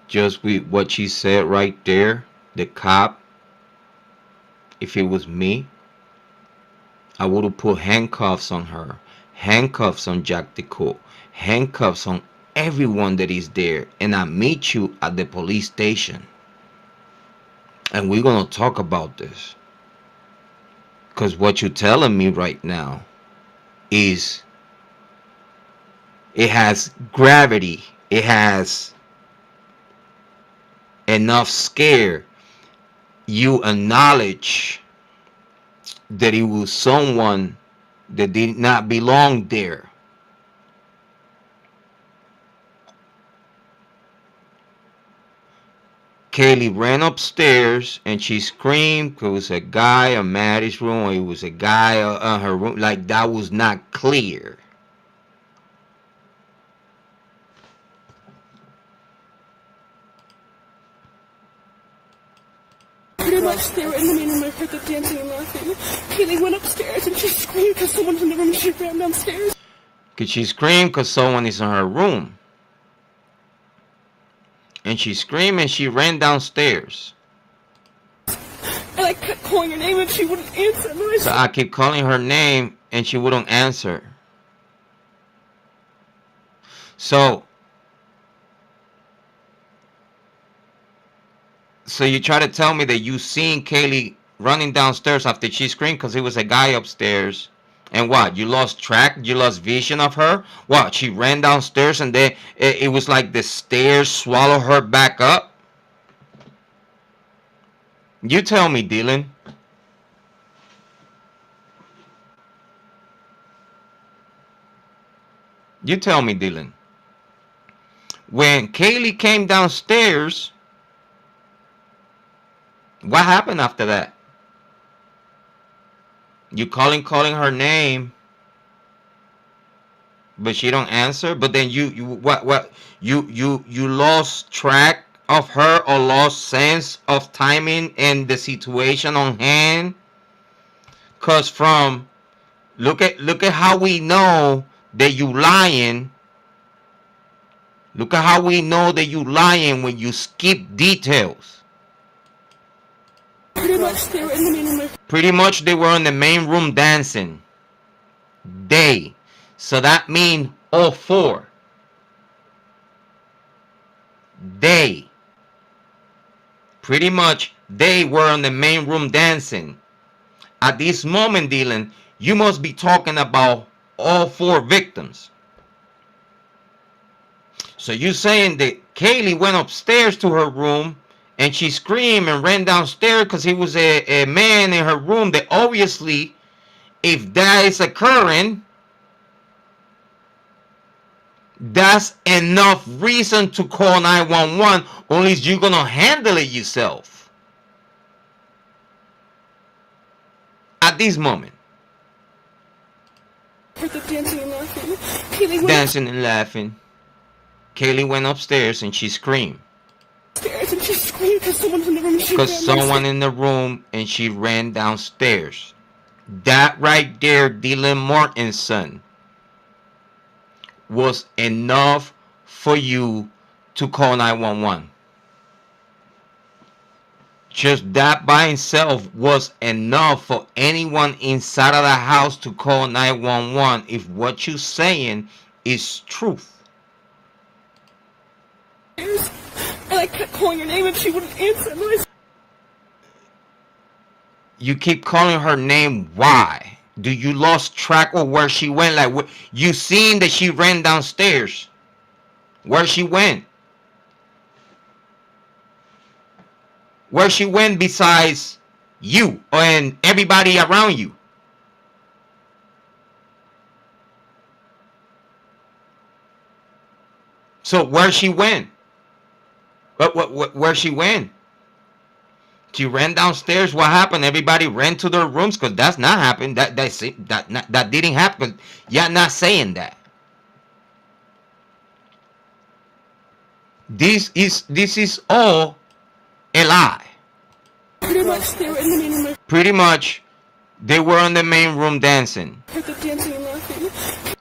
Just with what she said right there, the cop, if it was me, I would have put handcuffs on her, handcuffs on Jack DeCoe, handcuffs on everyone that is there, and I meet you at the police station. And we're going to talk about this. Because what you're telling me right now is it has gravity. It has enough scare. You acknowledge that it was someone that did not belong there. Kiely ran upstairs and she screamed because it was a guy in Maddie's room, or it was a guy in her room. Like, that was not clear. Pretty much they were in the main room. I heard them dancing and laughing. Kiely went upstairs and she screamed because someone's in the room. She ran downstairs. Because she screamed because someone is in her room. And she screamed and she ran downstairs. And I kept calling her name and she wouldn't answer. So I kept calling her name and she wouldn't answer. So you try to tell me that you seen Kiely running downstairs after she screamed because it was a guy upstairs. And what? You lost track? You lost vision of her? What? She ran downstairs and then it was like the stairs swallowed her back up? You tell me, Dylan. You tell me, Dylan. When Kiely came downstairs, what happened after that? You calling her name, but she don't answer. But then you lost track of her, or lost sense of timing and the situation on hand. Cause from look at how we know that you lying. Look at how we know that you lying when you skip details. Pretty much they were in the main room. Pretty much they were in the main room dancing. They. So that means all four. They. Pretty much they were in the main room dancing. At this moment, Dylan, you must be talking about all four victims. So you're saying that Kiely went upstairs to her room and she screamed and ran downstairs because he was a man in her room, that obviously, if that is occurring, that's enough reason to call 911, or at least you're going to handle it yourself. At this moment. Dancing and laughing. Dancing and laughing. Kiely went upstairs and she screamed. And she screamed because someone's in the room. Because someone in the room, and she ran downstairs. That right there, Dylan Mortensen, was enough for you to call 911. Just that by itself was enough for anyone inside of the house to call 911 if what you're saying is truth. And I kept calling her name and she wouldn't answer. You keep calling her name. Why? Do you lost track of where she went? Like, you seen that she ran downstairs. Where she went? Where she went besides you and everybody around you? So where she went? Where she went? She ran downstairs. What happened? Everybody ran to their rooms because that's not happened. That didn't happen. You're not saying that. This is all a lie. Pretty much they were in the main room. Pretty much they were in the main room dancing. I heard the dancing and laughing.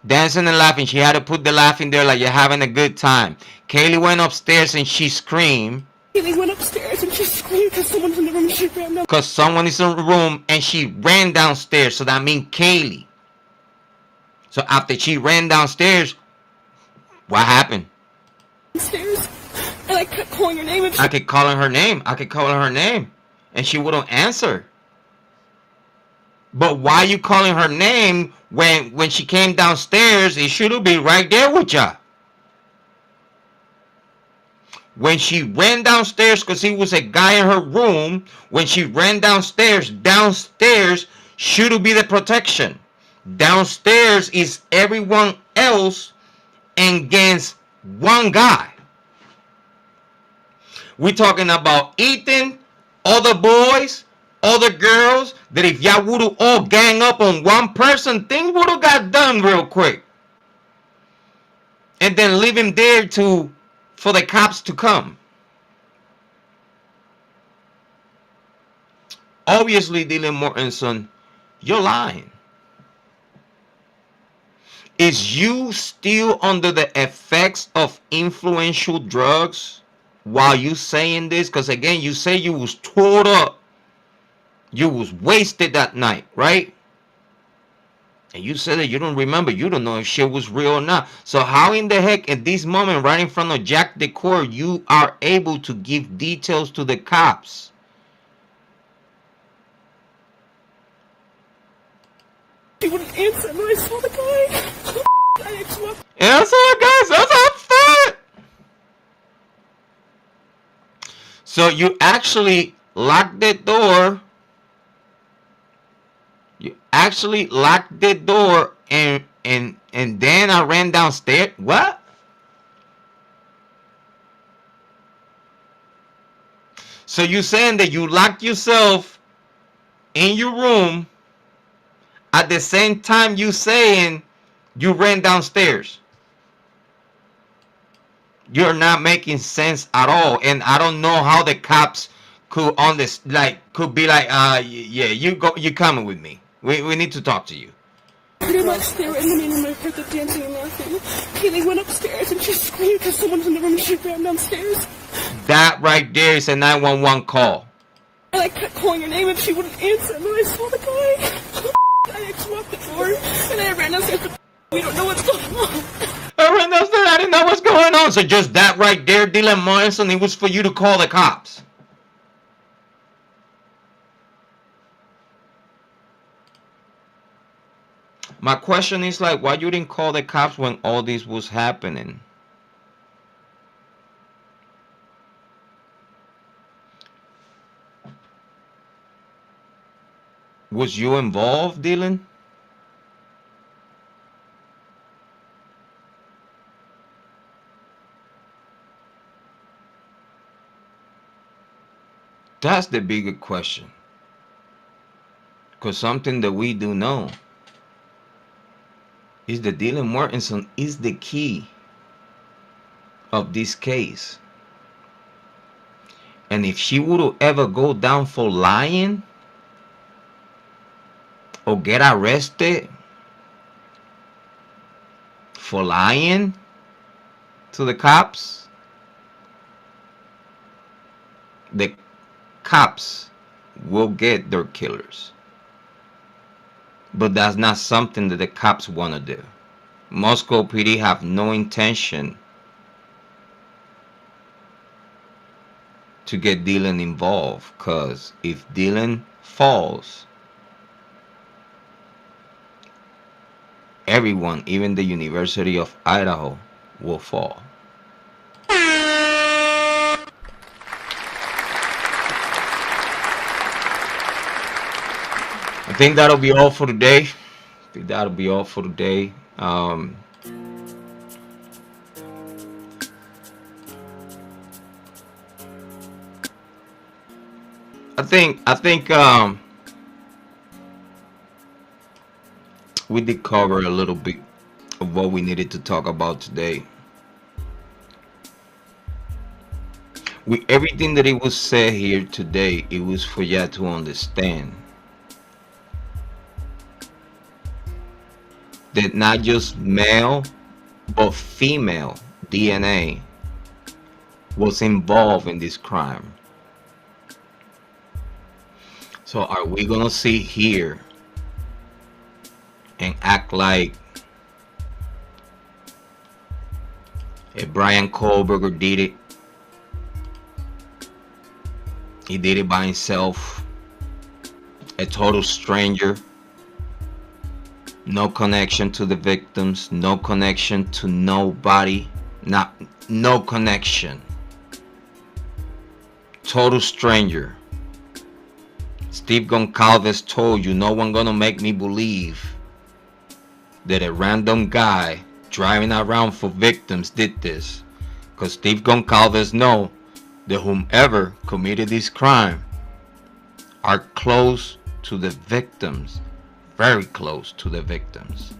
Dancing and laughing. She had to put the laughing there like you're having a good time. Kiely went upstairs and she screamed. Kiely went upstairs and she screamed because someone's in the room and she ran down. Because someone is in the room and she ran downstairs. So that means Kiely. So after she ran downstairs, what happened? Downstairs. And I kept calling her name. And I kept calling her name. And she wouldn't answer. But why you calling her name when she came downstairs? It should be right there with ya. When she ran downstairs, because he was a guy in her room, when she ran downstairs should be the protection. Downstairs is everyone else against one guy. We're talking about Ethan, other boys, other girls, that if y'all would have all gang up on one person, things would have got done real quick. And then leave him there for the cops to come. Obviously, Dylan Mortensen, you're lying. Is you still under the effects of influential drugs while you saying this? Because again, you say you was tore up. You was wasted that night, right? And you said that you don't remember. You don't know if shit was real or not. So how in the heck at this moment right in front of Jack Decor you are able to give details to the cops? she wouldn't answer. And then I saw the guy. I just walked. And I saw the guys. That's upset. So you actually locked the door. You actually locked the door and then I ran downstairs. What? So you saying that you locked yourself in your room at the same time you saying you ran downstairs? You're not making sense at all, and I don't know how the cops could could be like, yeah, you coming with me. We need to talk to you. Pretty much they were in the main room. I heard the dancing and laughing. Kiely went upstairs and she screamed because someone's in the room and she ran downstairs. That right there is a 911 call. And I kept calling her name and she wouldn't answer. And then I saw the guy. I just walked the door and I ran downstairs. We don't know what's going on. I ran downstairs. I didn't know what's going on. So just that right there, Dylan Morrison, it was for you to call the cops. My question is like, why you didn't call the cops when all this was happening? Was you involved, Dylan? That's the bigger question. Because something that we do know is that Dylan Mortensen is the key of this case. And if she would ever go down for lying or get arrested for lying to the cops, the cops will get their killers. But that's not something that the cops want to do. Moscow PD have no intention to get Dylan involved, because if Dylan falls, everyone, even the University of Idaho, will fall. think that'll be all for today. I think we did cover a little bit of what we needed to talk about today. With everything that it was said here today, it was for you to understand that not just male but female DNA was involved in this crime. So are we gonna sit here and act like Bryan Kohberger did it? He did it by himself, a total stranger, no connection to the victims, no connection to nobody, no connection, total stranger. Steve Goncalves told you, no one gonna make me believe that a random guy driving around for victims did this, because Steve Goncalves know that whomever committed this crime are close to the victims, very close to the victims.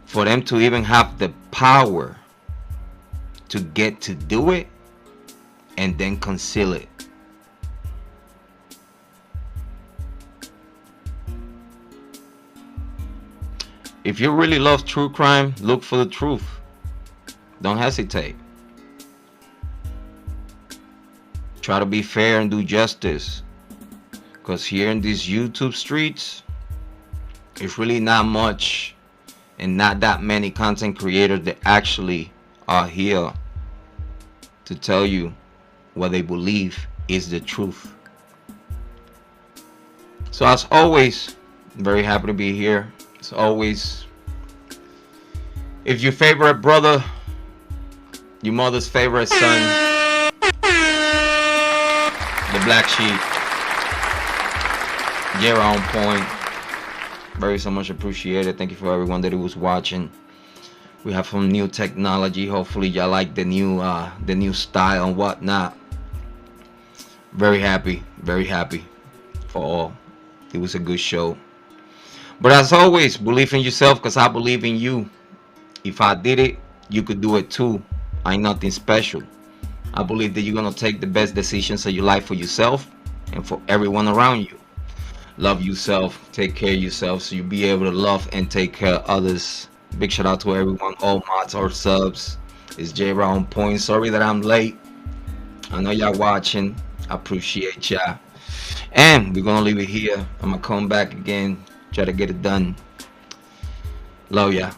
For them to even have the power to get to do it and then conceal it. If you really love true crime, look for the truth. Don't hesitate. Try to be fair and do justice. Because here in these YouTube streets, it's really not much and not that many content creators that actually are here to tell you what they believe is the truth. So as always, I'm very happy to be here. As always, if your favorite brother, your mother's favorite son, the black sheep, Jrod on point, very so much appreciated. Thank you for everyone that was watching. We have some new technology. Hopefully y'all like the new style and whatnot. Very happy for all. It was a good show. But as always, believe in yourself, because I believe in you. If I did it, you could do it too. I ain't nothing special. I believe that you're going to take the best decisions of your life for yourself and for everyone around you. Love yourself. Take care of yourself so you'll be able to love and take care of others. Big shout out to everyone, all mods or subs. It's Jrod on point. Sorry that I'm late. I know y'all watching. I appreciate y'all. And we're going to leave it here. I'm going to come back again. Try to get it done. Love ya.